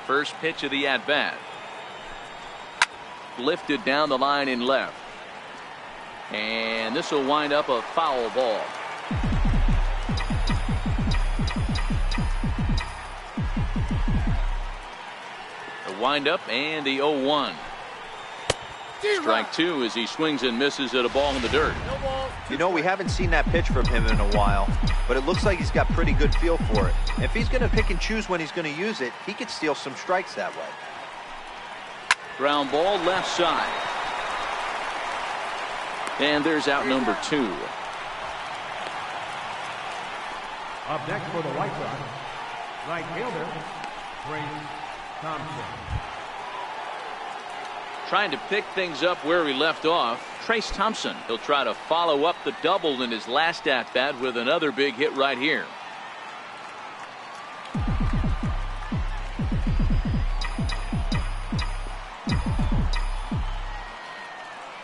First pitch of the at bat. Lifted down the line in left. And this will wind up a foul ball. The windup and the 0-1. Strike 2 as he swings and misses at a ball in the dirt. You know, we haven't seen that pitch from him in a while, but it looks like he's got pretty good feel for it. If he's going to pick and choose when he's going to use it, he could steal some strikes that way. Ground ball left side. And there's out number 2. Up next for the White Sox, right fielder, Trace Thompson. Trying to pick things up where he left off. Trace Thompson. He'll try to follow up the double in his last at bat with another big hit right here.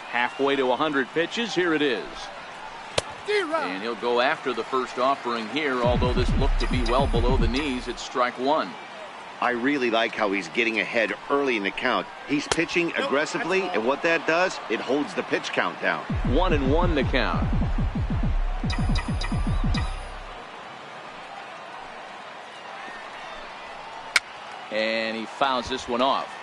Halfway to 100 pitches. Here it is. And he'll go after the first offering here, although this looked to be well below the knees. It's strike 1. I really like how he's getting ahead early in the count. He's pitching aggressively, and what that does, it holds the pitch count down. 1-1 the count. And he fouls this one off.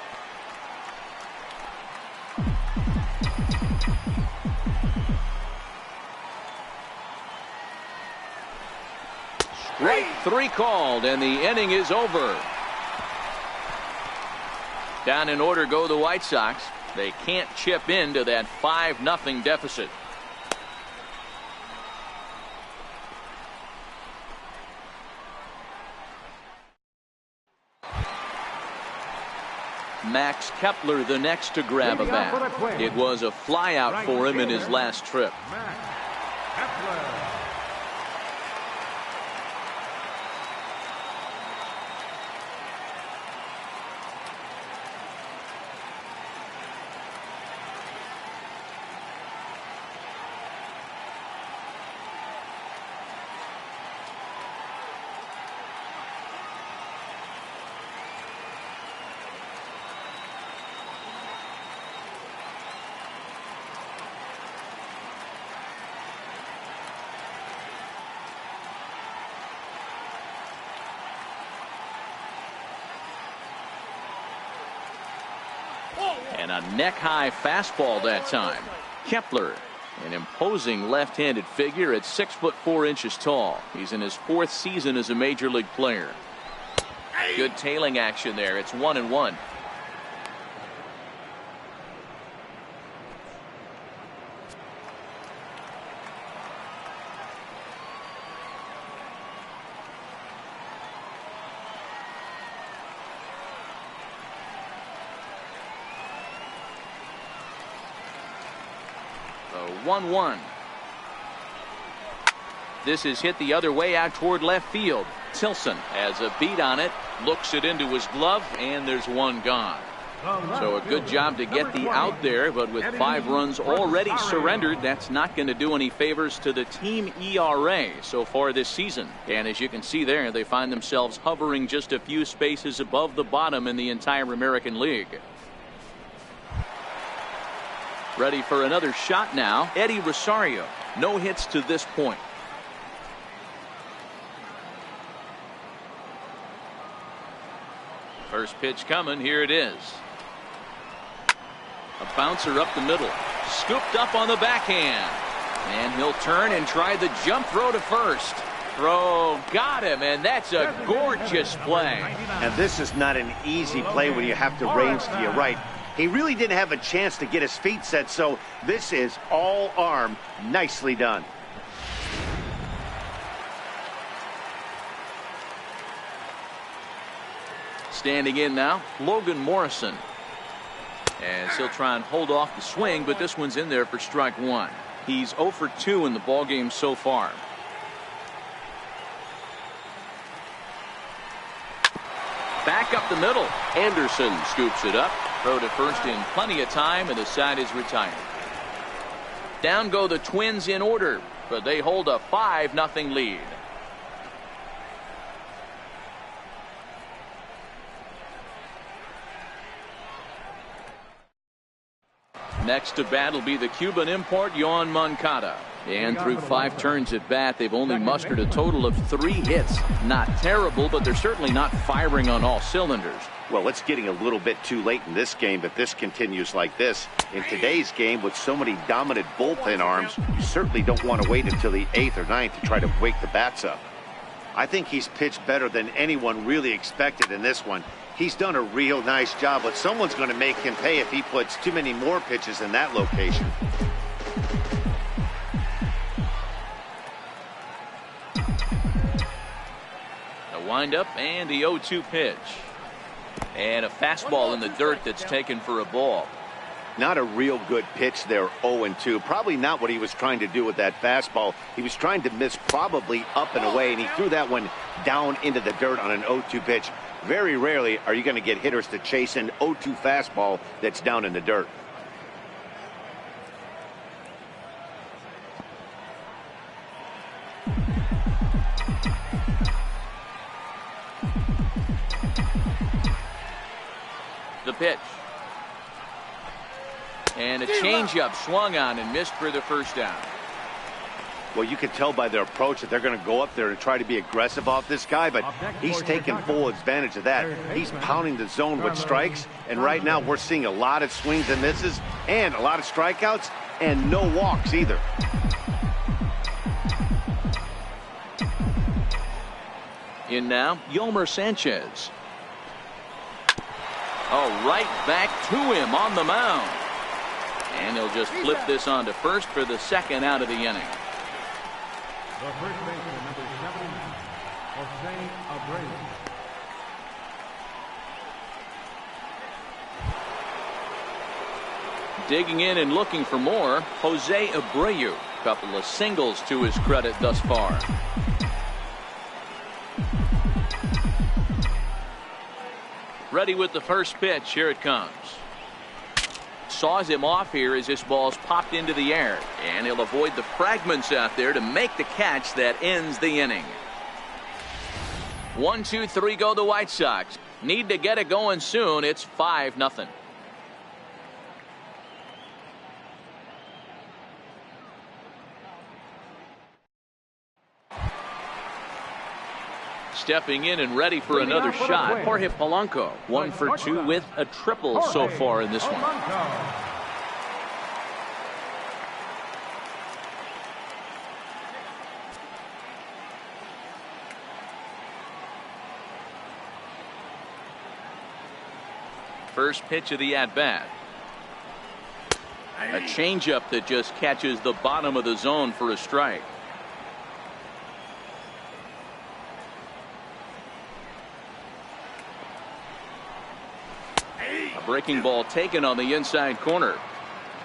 Strike 3 called, and the inning is over. Down in order go the White Sox. They can't chip into that 5-0 deficit. Max Kepler the next to grab a bat. It was a flyout for him in his last trip. Max Kepler. And a neck-high fastball that time. Kepler, an imposing left-handed figure at 6'4" tall. He's in his 4th season as a major league player. Good tailing action there. It's 1-1. So 1-1. This is hit the other way out toward left field. Tilson has a beat on it, looks it into his glove, and there's one gone. So a good job to get the out there, but with 5 runs already surrendered, that's not going to do any favors to the team ERA so far this season. And as you can see there, they find themselves hovering just a few spaces above the bottom in the entire American League. Ready for another shot now. Eddie Rosario. No hits to this point. First pitch coming. Here it is. A bouncer up the middle. Scooped up on the backhand. And he'll turn and try the jump throw to first. Throw got him, and that's a gorgeous play. And this is not an easy play when you have to range to your right. He really didn't have a chance to get his feet set, so this is all arm. Nicely done. Standing in now, Logan Morrison. As he'll try and hold off the swing, but this one's in there for strike 1. He's 0 for 2 in the ballgame so far. Back up the middle. Anderson scoops it up. Throw to first in plenty of time, and the side is retired. Down go the Twins in order, but they hold a 5-0 lead. Next to bat will be the Cuban import, Yoan Moncada. And through 5 turns at bat, they've only mustered a total of 3 hits. Not terrible, but they're certainly not firing on all cylinders. Well, it's getting a little bit too late in this game, but this continues like this. In today's game, with so many dominant bullpen arms, you certainly don't want to wait until the 8th or 9th to try to wake the bats up. I think he's pitched better than anyone really expected in this one. He's done a real nice job, but someone's going to make him pay if he puts too many more pitches in that location. A windup and the 0-2 pitch. And a fastball in the dirt that's taken for a ball. Not a real good pitch there, 0-2. Probably not what he was trying to do with that fastball. He was trying to miss probably up and away, and he threw that one down into the dirt on an 0-2 pitch. Very rarely are you going to get hitters to chase an 0-2 fastball that's down in the dirt. The pitch. And a changeup swung on and missed for the first down. Well, you can tell by their approach that they're going to go up there and try to be aggressive off this guy, but he's taking full advantage of that. He's pounding the zone with strikes, and right now we're seeing a lot of swings and misses and a lot of strikeouts and no walks either. In now, Yolmer Sanchez. Oh, right back to him on the mound. And he'll just flip this on to first for the second out of the inning. The first baseman, number 79, Jose Abreu. Digging in and looking for more, Jose Abreu. Couple of singles to his credit thus far. Ready with the first pitch. Here it comes. Saws him off here as this ball's popped into the air, and he'll avoid the fragments out there to make the catch that ends the inning. 1, 2, 3 go the White Sox. Need to get it going soon. It's 5-0. Stepping in and ready for another shot, Jorge Polanco. 1 for 2 with a triple so far in this one. First pitch of the at-bat. A changeup that just catches the bottom of the zone for a strike. Breaking ball taken on the inside corner.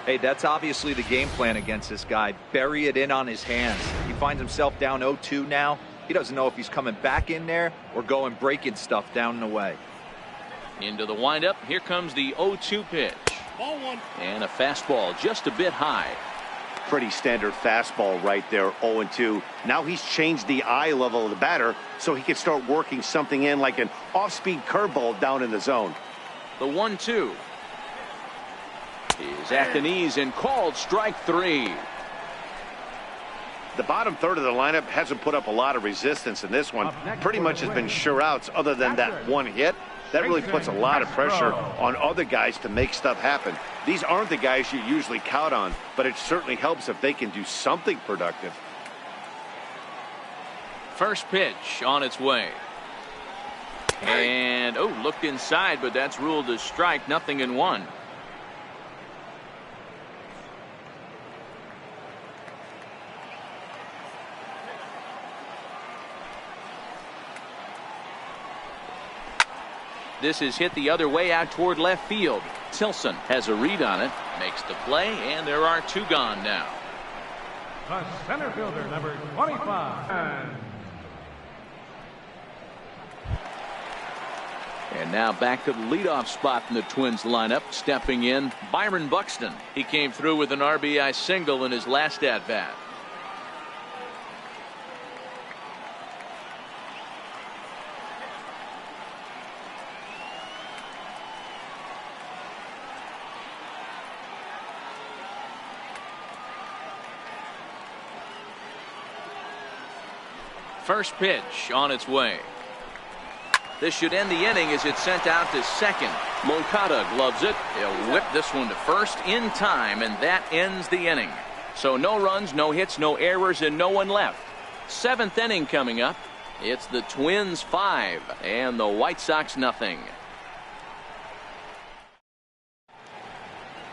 Hey, that's obviously the game plan against this guy. Bury it in on his hands. He finds himself down 0-2 now. He doesn't know if he's coming back in there or going breaking stuff down and away. Into the windup. Here comes the 0-2 pitch. Ball one. And a fastball just a bit high. Pretty standard fastball right there, 0-2. Now he's changed the eye level of the batter so he can start working something in like an off-speed curveball down in the zone. The 1-2 is at the knees and called strike 3. The bottom third of the lineup hasn't put up a lot of resistance in this one. Pretty much has been sure outs other than that one hit. That really puts a lot of pressure on other guys to make stuff happen. These aren't the guys you usually count on, but it certainly helps if they can do something productive. First pitch on its way. And, looked inside, but that's ruled as strike, 0-1. This is hit the other way out toward left field. Tilson has a read on it, makes the play, and there are 2 gone now. The center fielder, number 25. And now back to the leadoff spot in the Twins lineup. Stepping in, Byron Buxton. He came through with an RBI single in his last at-bat. First pitch on its way. This should end the inning as it's sent out to second. Moncada gloves it. He'll whip this one to first in time, and that ends the inning. So no runs, no hits, no errors, and no one left. 7th inning coming up. It's the Twins 5 and the White Sox 0.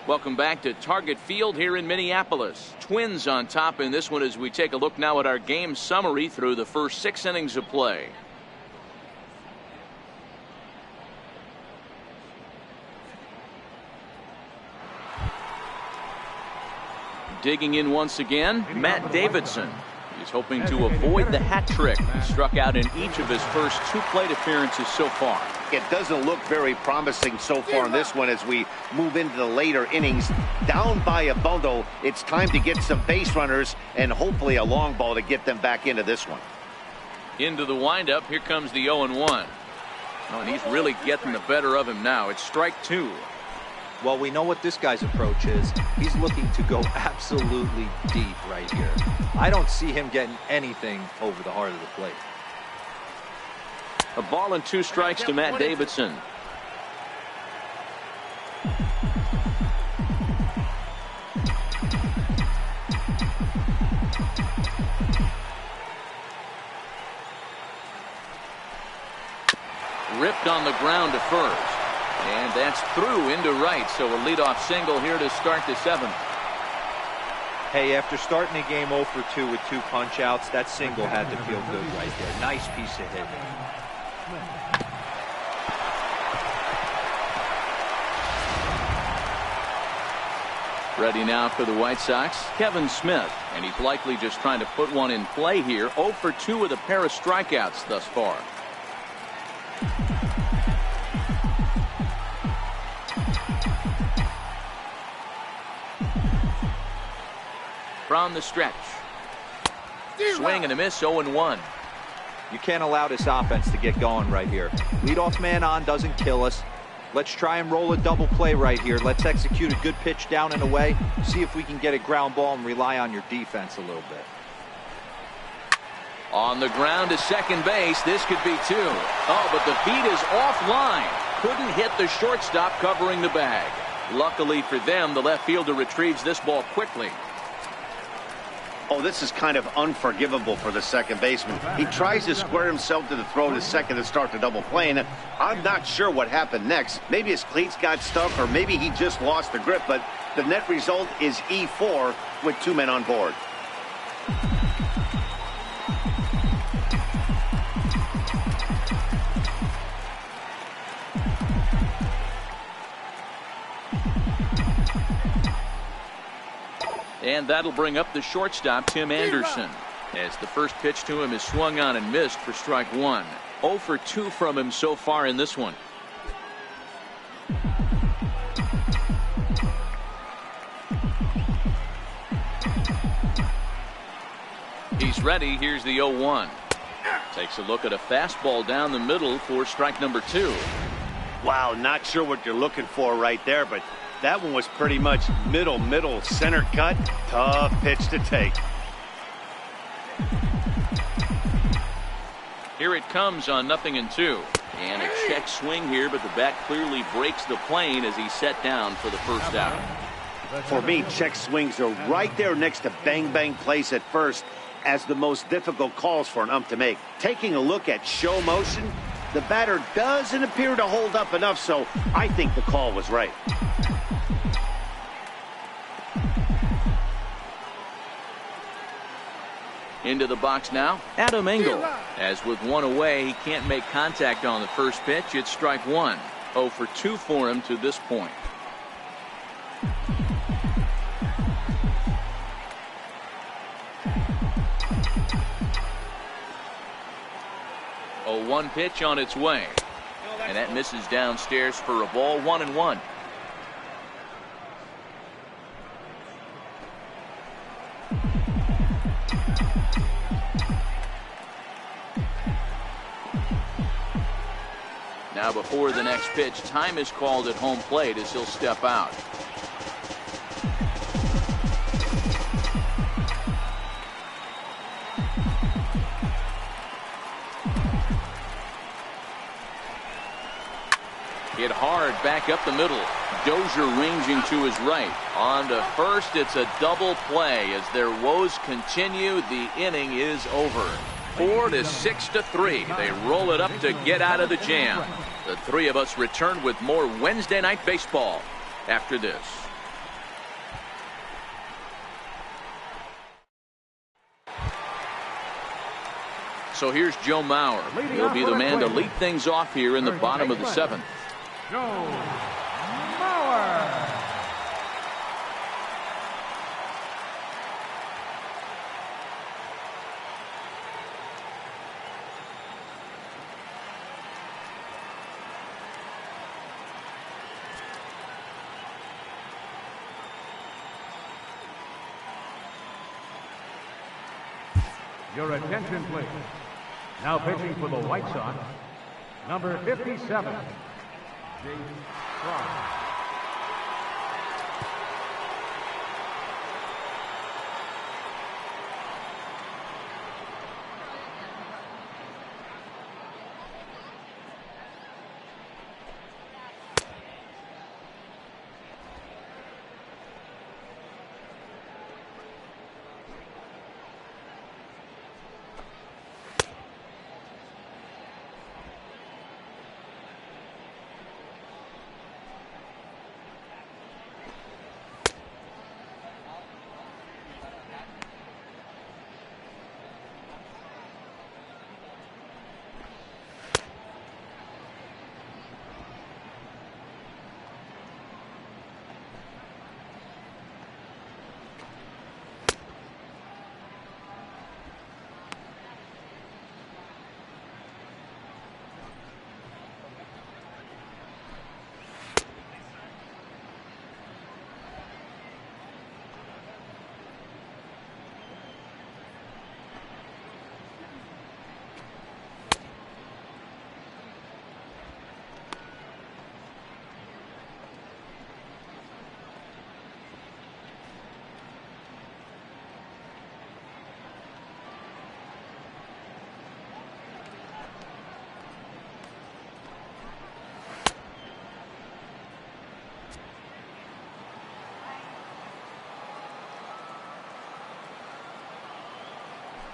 Welcome back to Target Field here in Minneapolis. Twins on top in this one as we take a look now at our game summary through the first 6 innings of play. Digging in once again, Matt Davidson. He's hoping to avoid the hat trick. He struck out in each of his first 2 plate appearances so far. It doesn't look very promising so far in this one as we move into the later innings. Down by a bundle, it's time to get some base runners and hopefully a long ball to get them back into this one. Into the windup, here comes the 0-1. Oh, and he's really getting the better of him now. It's strike 2. Well, we know what this guy's approach is. He's looking to go absolutely deep right here. I don't see him getting anything over the heart of the plate. A ball and 2 strikes to Matt Davidson. Ripped on the ground to first. And that's through into right. So a leadoff single here to start the 7th. Hey, after starting the game 0 for 2 with 2 punch outs, that single had to feel good right there. Nice piece of hitting. Ready now for the White Sox, Kevin Smith. And he's likely just trying to put one in play here. 0 for 2 with a pair of strikeouts thus far. From the stretch. Swing and a miss, 0-1. You can't allow this offense to get going right here. Leadoff man on doesn't kill us. Let's try and roll a double play right here. Let's execute a good pitch down and away. See if we can get a ground ball and rely on your defense a little bit. On the ground to second base. This could be 2. Oh, but the feet is offline. Couldn't hit the shortstop covering the bag. Luckily for them, the left fielder retrieves this ball quickly. Oh, this is kind of unforgivable for the second baseman. He tries to square himself to the throw to second to start the double play, and I'm not sure what happened next. Maybe his cleats got stuck, or maybe he just lost the grip, but the net result is E4 with 2 men on board. And that'll bring up the shortstop, Tim Anderson, as the first pitch to him is swung on and missed for strike 1. 0 for 2 from him so far in this one. He's ready. Here's the 0-1. Takes a look at a fastball down the middle for strike number 2. Wow, not sure what you're looking for right there, but that one was pretty much middle center cut. Tough pitch to take. Here it comes on 0-2. And a check swing here, but the bat clearly breaks the plane as he's set down for the first out. For me, check swings are right there next to bang bang plays at first as the most difficult calls for an ump to make. Taking a look at show motion, the batter doesn't appear to hold up enough, so I think the call was right. Into the box now, Adam Engel. As with 1 away, he can't make contact on the first pitch. It's strike 1. 0 for 2 for him to this point. A 1 pitch on its way. And that misses downstairs for a ball. 1-1. Now before the next pitch, time is called at home plate as he'll step out. Hit hard back up the middle. Dozier ranging to his right. On to first, it's a double play as their woes continue. The inning is over. 4-6-3. They roll it up to get out of the jam. The three of us return with more Wednesday Night Baseball after this. So here's Joe Mauer. He'll be the man to lead things off here in the bottom of the 7th. Joe Mauer. Your attention, please. Now pitching for the White Sox, Number 57, James Fry.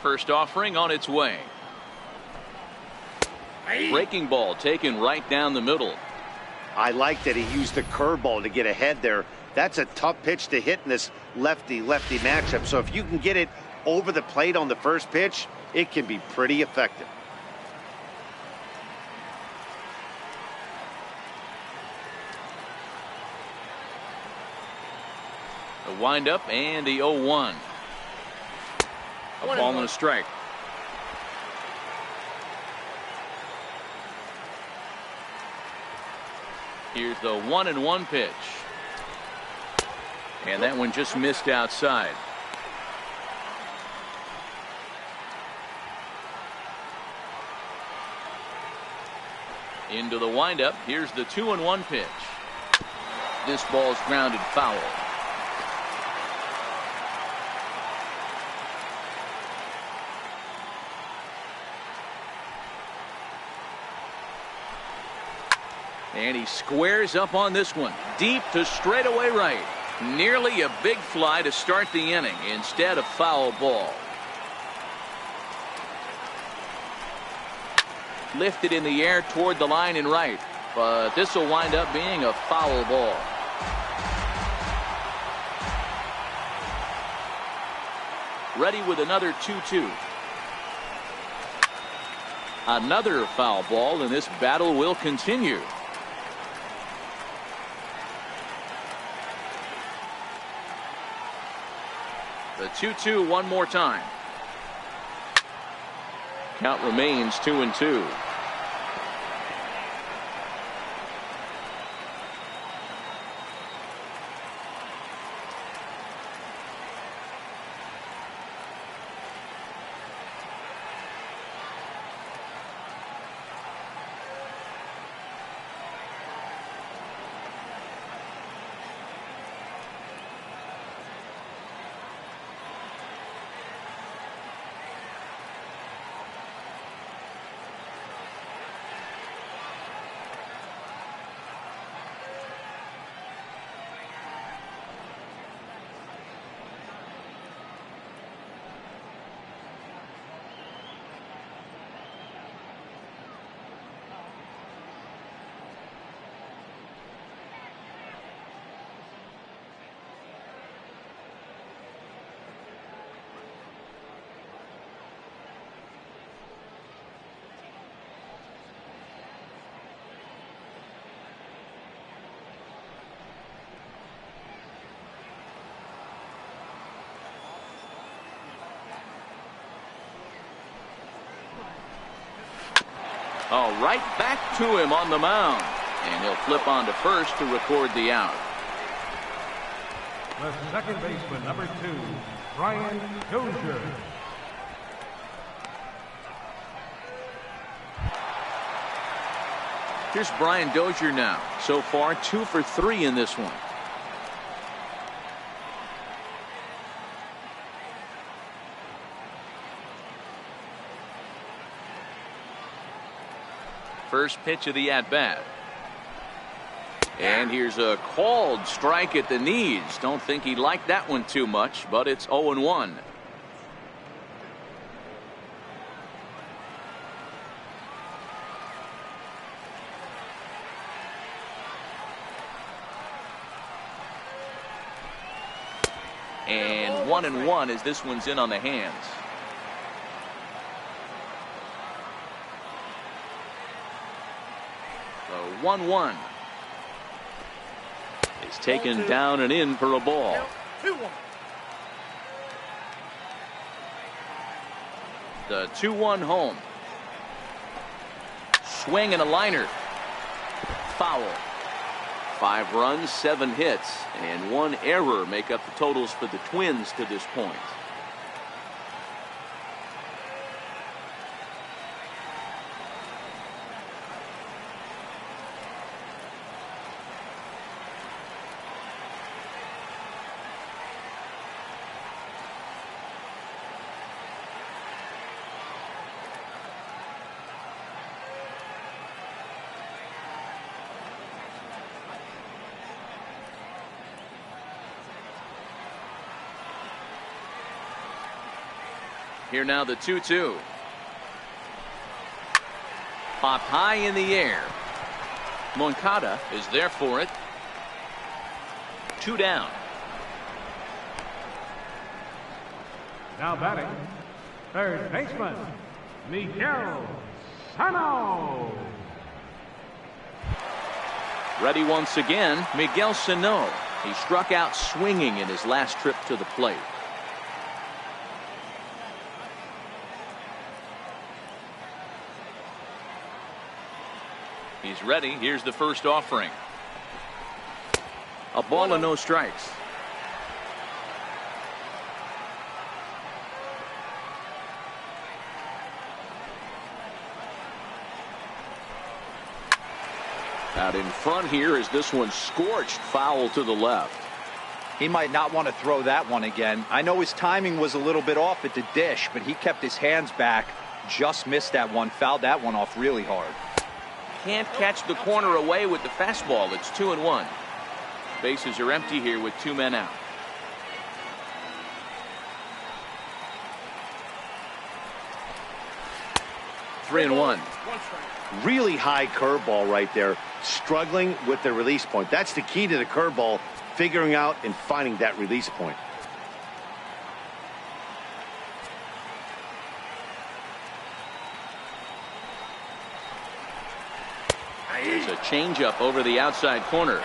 First offering on its way. Breaking ball taken right down the middle. I like that he used the curveball to get ahead there. That's a tough pitch to hit in this lefty-lefty matchup. So if you can get it over the plate on the first pitch, it can be pretty effective. The windup and the 0-1. A ball and a strike. Here's the 1-1 pitch. And that one just missed outside. Into the windup. Here's the 2-1 pitch. This ball's grounded foul. And he squares up on this one. Deep to straightaway right. Nearly a big fly to start the inning instead of foul ball. Lifted in the air toward the line and right. But this will wind up being a foul ball. Ready with another 2-2. Another foul ball, and this battle will continue. The 2-2 one more time. Count remains 2-2. Oh, right back to him on the mound. And he'll flip on to first to record the out. The second baseman, number 2, Brian Dozier. Here's Brian Dozier now. So far 2 for 3 in this one. First pitch of the at-bat. And here's a called strike at the knees. Don't think he liked that one too much, but it's 0-1. And 1-1 as this one's in on the hands. The 1-1 is taken down and in for a ball. 2-1. The 2-1 home. Swing and a liner. Foul. 5 runs, 7 hits, and 1 error make up the totals for the Twins to this point. Here now the 2-2. Popped high in the air. Moncada is there for it. 2 down. Now batting, third baseman, Miguel Sano. Ready once again, Miguel Sano. He struck out swinging in his last trip to the plate. He's ready. Here's the first offering. A ball and no strikes. Out in front here as this one scorched foul to the left. He might not want to throw that one again. I know his timing was a little bit off at the dish, but he kept his hands back. Just missed that one. Fouled that one off really hard. Can't catch the corner away with the fastball. It's 2-1. Bases are empty here with 2 men out. Three and one. Really high curveball right there. Struggling with the release point. That's the key to the curveball, figuring out and finding that release point. There's a changeup over the outside corner.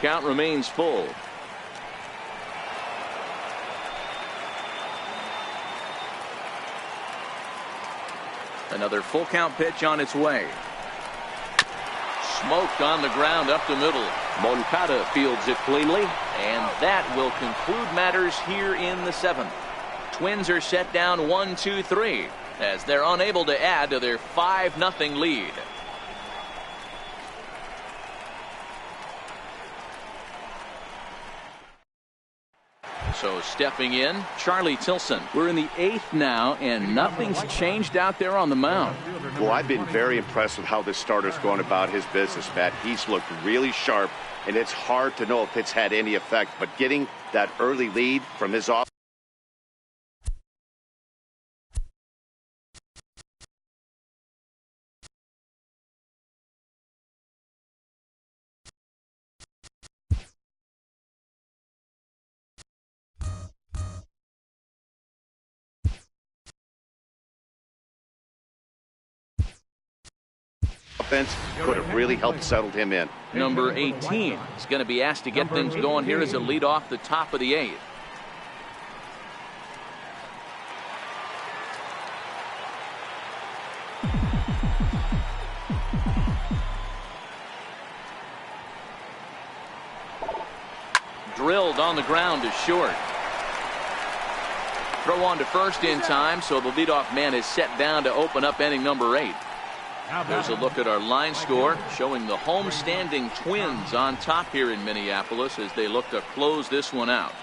Count remains full. Another full count pitch on its way. Smoked on the ground up the middle. Moncada fields it cleanly, and that will conclude matters here in the 7th. Twins are set down 1-2-3 as they're unable to add to their 5-0 lead. So stepping in, Charlie Tilson. We're in the 8th now, and nothing's changed out there on the mound. Well, I've been very impressed with how this starter's going about his business, Matt. He's looked really sharp, and it's hard to know if it's had any effect. But getting that early lead from his offense. Could have really helped settle him in. Number 18 is going to be asked to get things going here as a lead off the top of the 8th. Drilled on the ground to short. Throw on to first in time, so the leadoff man is set down to open up inning number 8. There's a look at our line score showing the home-standing Twins on top here in Minneapolis as they look to close this one out.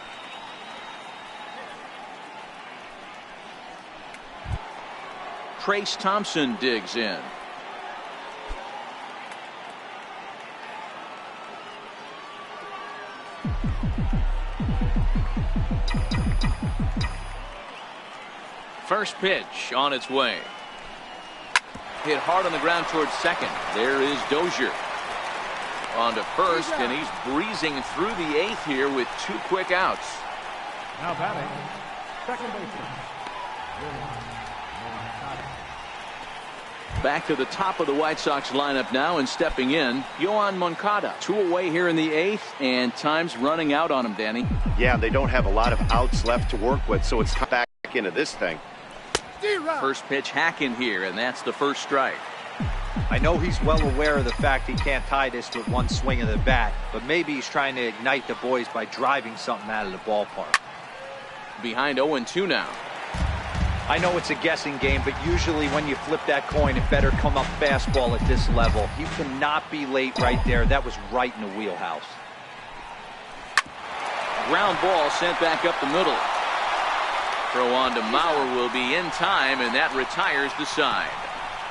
Trace Thompson digs in. First pitch on its way. Hit hard on the ground towards second. There is Dozier. On to first, and he's breezing through the 8th here with 2 quick outs. Now batting, second baseman. Back to the top of the White Sox lineup now, and stepping in, Yoan Moncada. 2 away here in the 8th, and time's running out on him, Danny. Yeah, they don't have a lot of outs left to work with, so it's back into this thing. First pitch hack in here, and that's the first strike. I know he's well aware of the fact he can't tie this with one swing of the bat, but maybe he's trying to ignite the boys by driving something out of the ballpark. Behind 0-2 now. I know it's a guessing game, but usually when you flip that coin, it better come up fastball at this level. You cannot be late right there. That was right in the wheelhouse. Ground ball sent back up the middle. Throw on to Mauer will be in time, and that retires the side.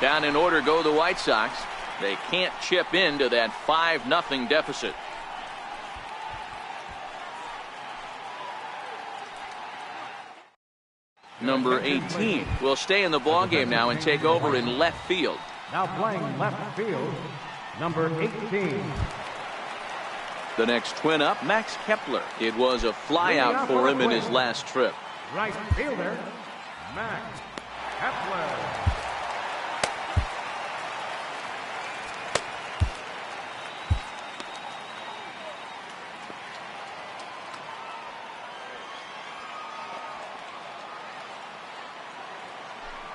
Down in order go the White Sox. They can't chip into that 5-0 deficit. Number 18 will stay in the ballgame now and take over in left field. Now playing left field, number 18. The next twin up, Max Kepler. It was a flyout for him in his last trip. Right fielder, Max Kepler.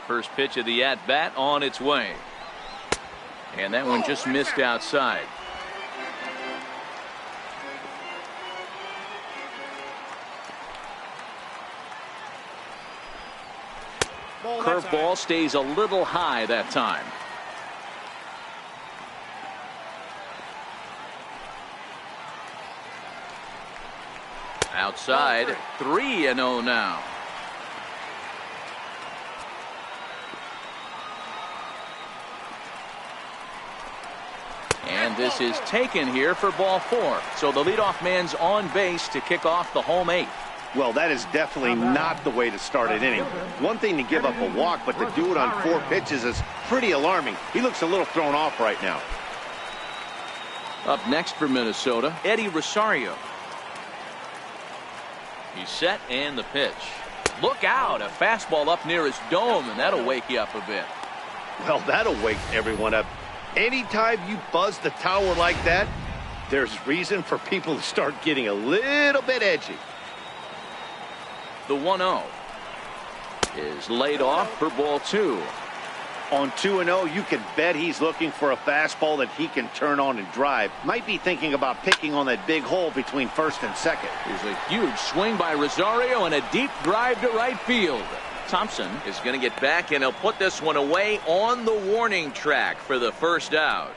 First pitch of the at-bat on its way. And that one just missed outside. Curveball stays a little high that time. Outside, 3-0 now. And this is taken here for ball 4. So the leadoff man's on base to kick off the home 8th. Well, that is definitely not the way to start an inning. One thing to give up a walk, but to do it on 4 pitches is pretty alarming. He looks a little thrown off right now. Up next for Minnesota, Eddie Rosario. He's set, and the pitch. Look out, a fastball up near his dome, and that'll wake you up a bit. Well, that'll wake everyone up. Anytime you buzz the tower like that, there's reason for people to start getting a little bit edgy. The 1-0 is laid off for ball 2. On 2-0, you can bet he's looking for a fastball that he can turn on and drive. Might be thinking about picking on that big hole between first and second. Here's a huge swing by Rosario and a deep drive to right field. Thompson is going to get back, and he'll put this one away on the warning track for the first out.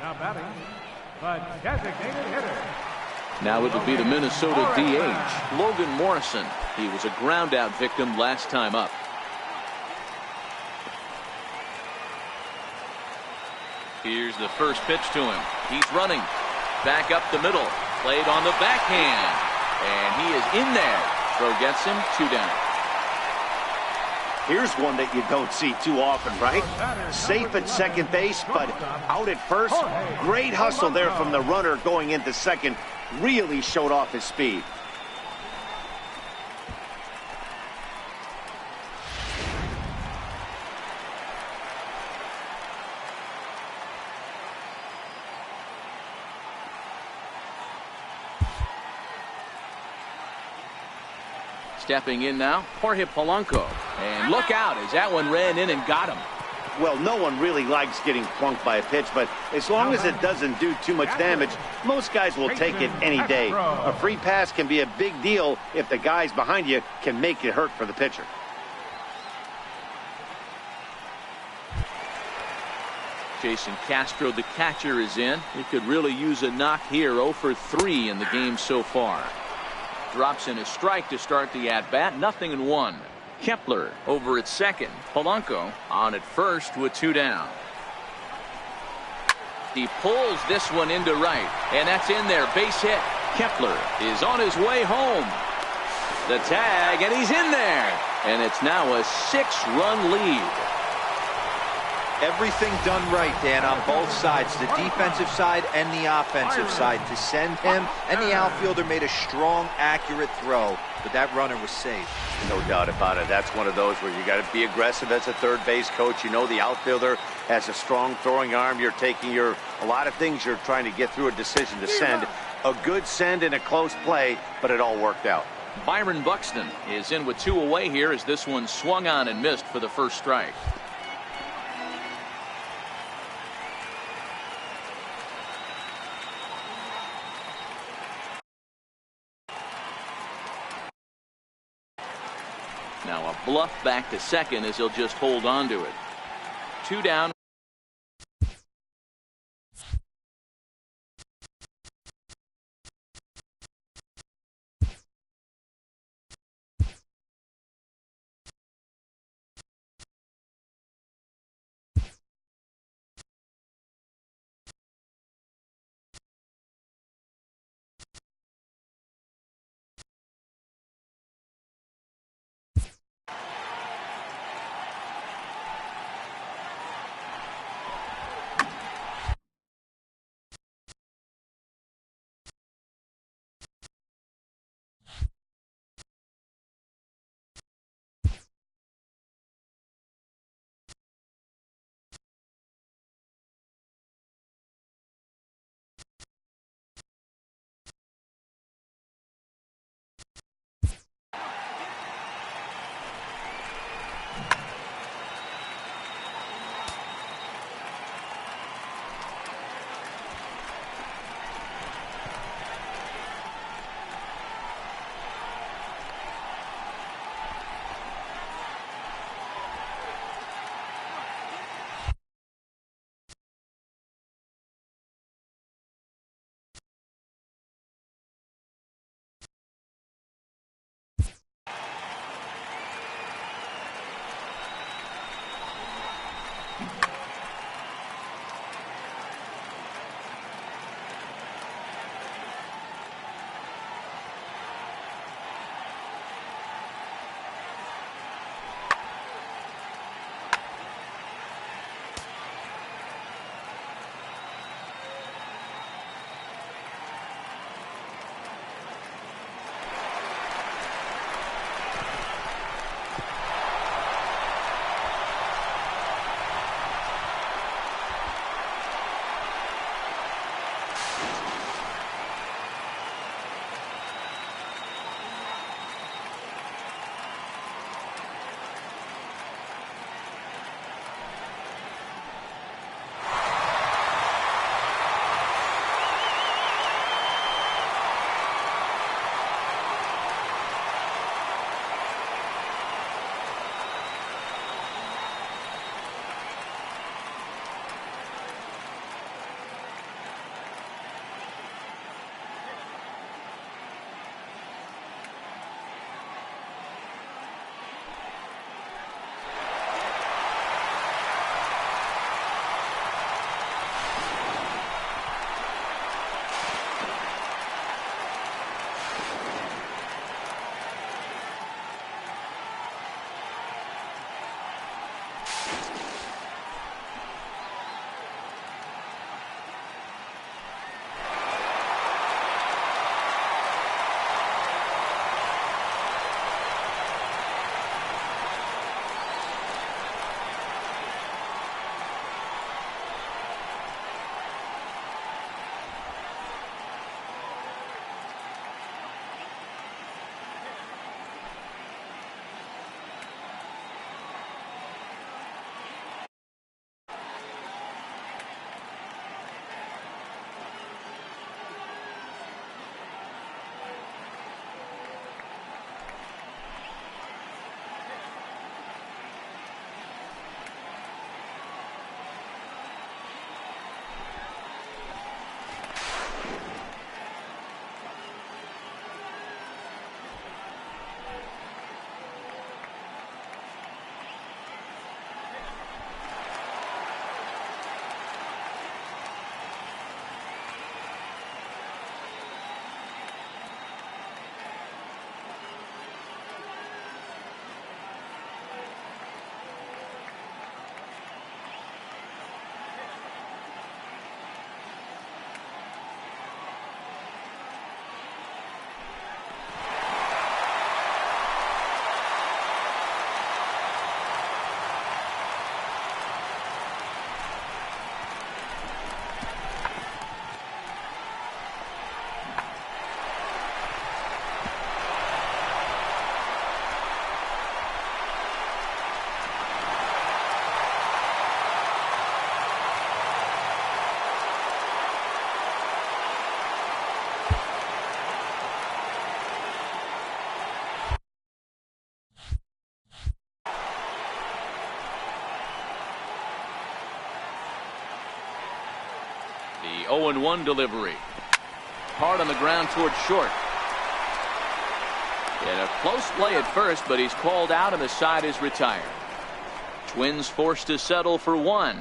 Now batting, the designated hitter. Now it'll be the Minnesota DH, Logan Morrison. He was a ground out victim last time up. Here's the first pitch to him. He's running back up the middle, played on the backhand, and he is in there. Throw gets him, 2 down. Here's one that you don't see too often, right? Safe at second base, but out at first. Great hustle there from the runner going into second. Really showed off his speed. Stepping in now, Jorge Polanco. And look out as that one ran in and got him. Well, no one really likes getting plunked by a pitch, but as long as it doesn't do too much damage, most guys will take it any day. A free pass can be a big deal if the guys behind you can make it hurt for the pitcher. Jason Castro, the catcher, is in. He could really use a knock here. 0 for 3 in the game so far. Drops in a strike to start the at-bat. 0-1. Kepler over at second. Polanco on at first with 2 down. He pulls this one into right, and that's in there. Base hit. Kepler is on his way home. The tag, and he's in there. And it's now a 6-run lead. Everything done right, Dan, on both sides, the defensive side and the offensive side. To send him, and the outfielder made a strong, accurate throw, but that runner was safe. No doubt about it. That's one of those where you got to be aggressive as a third base coach. You know the outfielder has a strong throwing arm. You're taking a lot of things you're trying to get through a decision to send. A good send and a close play, but it all worked out. Byron Buxton is in with 2 away here as this one swung on and missed for the first strike. Now a bluff back to second as he'll just hold on to it. 2 down. 0-1 delivery. Hard on the ground towards short. And a close play at first, but he's called out and the side is retired. Twins forced to settle for 1.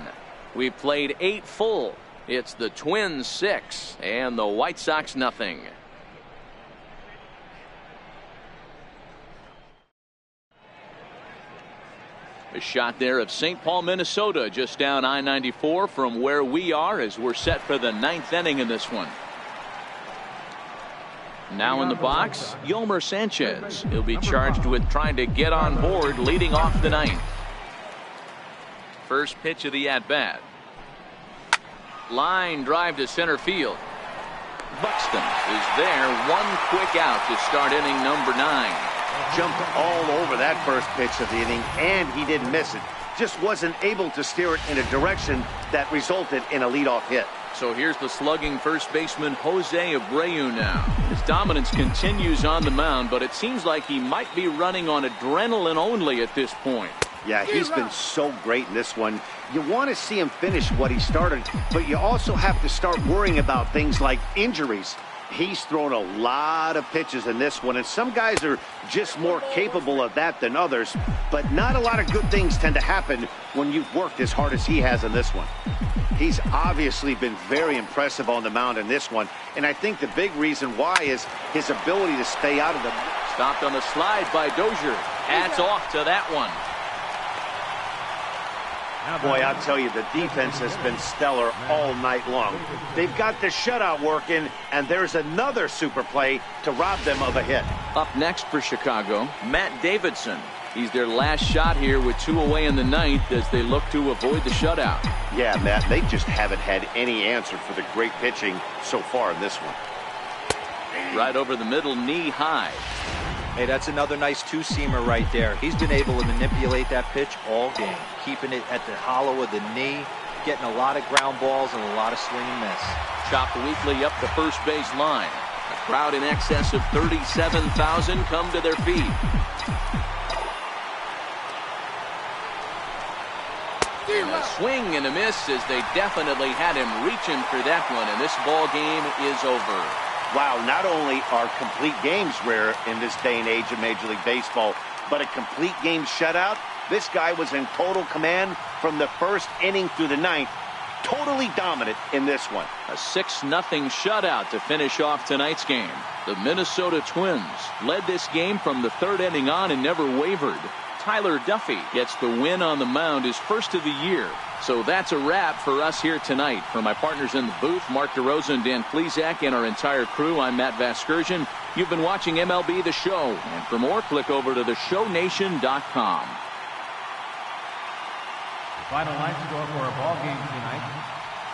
We played 8 full. It's the Twins 6 and the White Sox nothing. A shot there of St. Paul, Minnesota, just down I-94 from where we are as we're set for the 9th inning in this one. Now in the box, Yolmer Sanchez. He'll be charged with trying to get on board leading off the 9th. First pitch of the at-bat. Line drive to center field. Buxton is there. One quick out to start inning number 9. Jumped all over that first pitch of the inning, and he didn't miss it. Just wasn't able to steer it in a direction that resulted in a leadoff hit. So here's the slugging first baseman Jose Abreu now. His dominance continues on the mound, but it seems like he might be running on adrenaline only at this point. Yeah, he's been so great in this one. You want to see him finish what he started, but you also have to start worrying about things like injuries. He's thrown a lot of pitches in this one, and some guys are just more capable of that than others, but not a lot of good things tend to happen when you've worked as hard as he has in this one. He's obviously been very impressive on the mound in this one, and I think the big reason why is his ability to stay out of the... Stopped on the slide by Dozier. Hats off to that one. Boy, I'll tell you, the defense has been stellar all night long. They've got the shutout working, and there's another super play to rob them of a hit. Up next for Chicago, Matt Davidson. He's their last shot here with 2 away in the 9th as they look to avoid the shutout. Yeah, Matt, they just haven't had any answer for the great pitching so far in this one. Right over the middle, knee high. Hey, that's another nice two-seamer right there. He's been able to manipulate that pitch all game, keeping it at the hollow of the knee, getting a lot of ground balls and a lot of swing and miss. Chopped weakly up the first base line. A crowd in excess of 37,000 come to their feet. And a swing and a miss as they definitely had him reaching for that one, and this ball game is over. Wow, not only are complete games rare in this day and age of Major League Baseball, but a complete game shutout. This guy was in total command from the first inning through the 9th. Totally dominant in this one. A 6-0 shutout to finish off tonight's game. The Minnesota Twins led this game from the 3rd inning on and never wavered. Tyler Duffy gets the win on the mound, his first of the year. So that's a wrap for us here tonight. For my partners in the booth, Mark DeRosa and Dan Plesac, and our entire crew, I'm Matt Vasgersian. You've been watching MLB The Show. And for more, click over to theshownation.com. The final line score for our ball game tonight.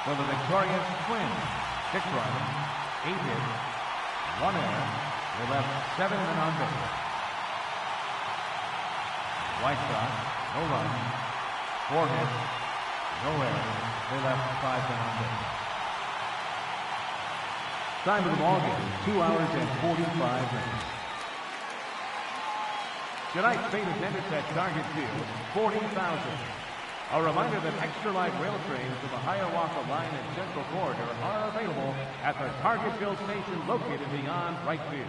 For the victorious Twins, 6 runs, 8 hits, 1 error. They left 7 men on base. White Sox, no runs, 4 hits, no errors. They left 5 men on base. Time of the ball game, 2 hours and 45 minutes. Tonight's main attendance at Target Field, 40,000. A reminder that extra light rail trains to the Hiawatha Line and Central Corridor are available at the Target Field station located beyond right field.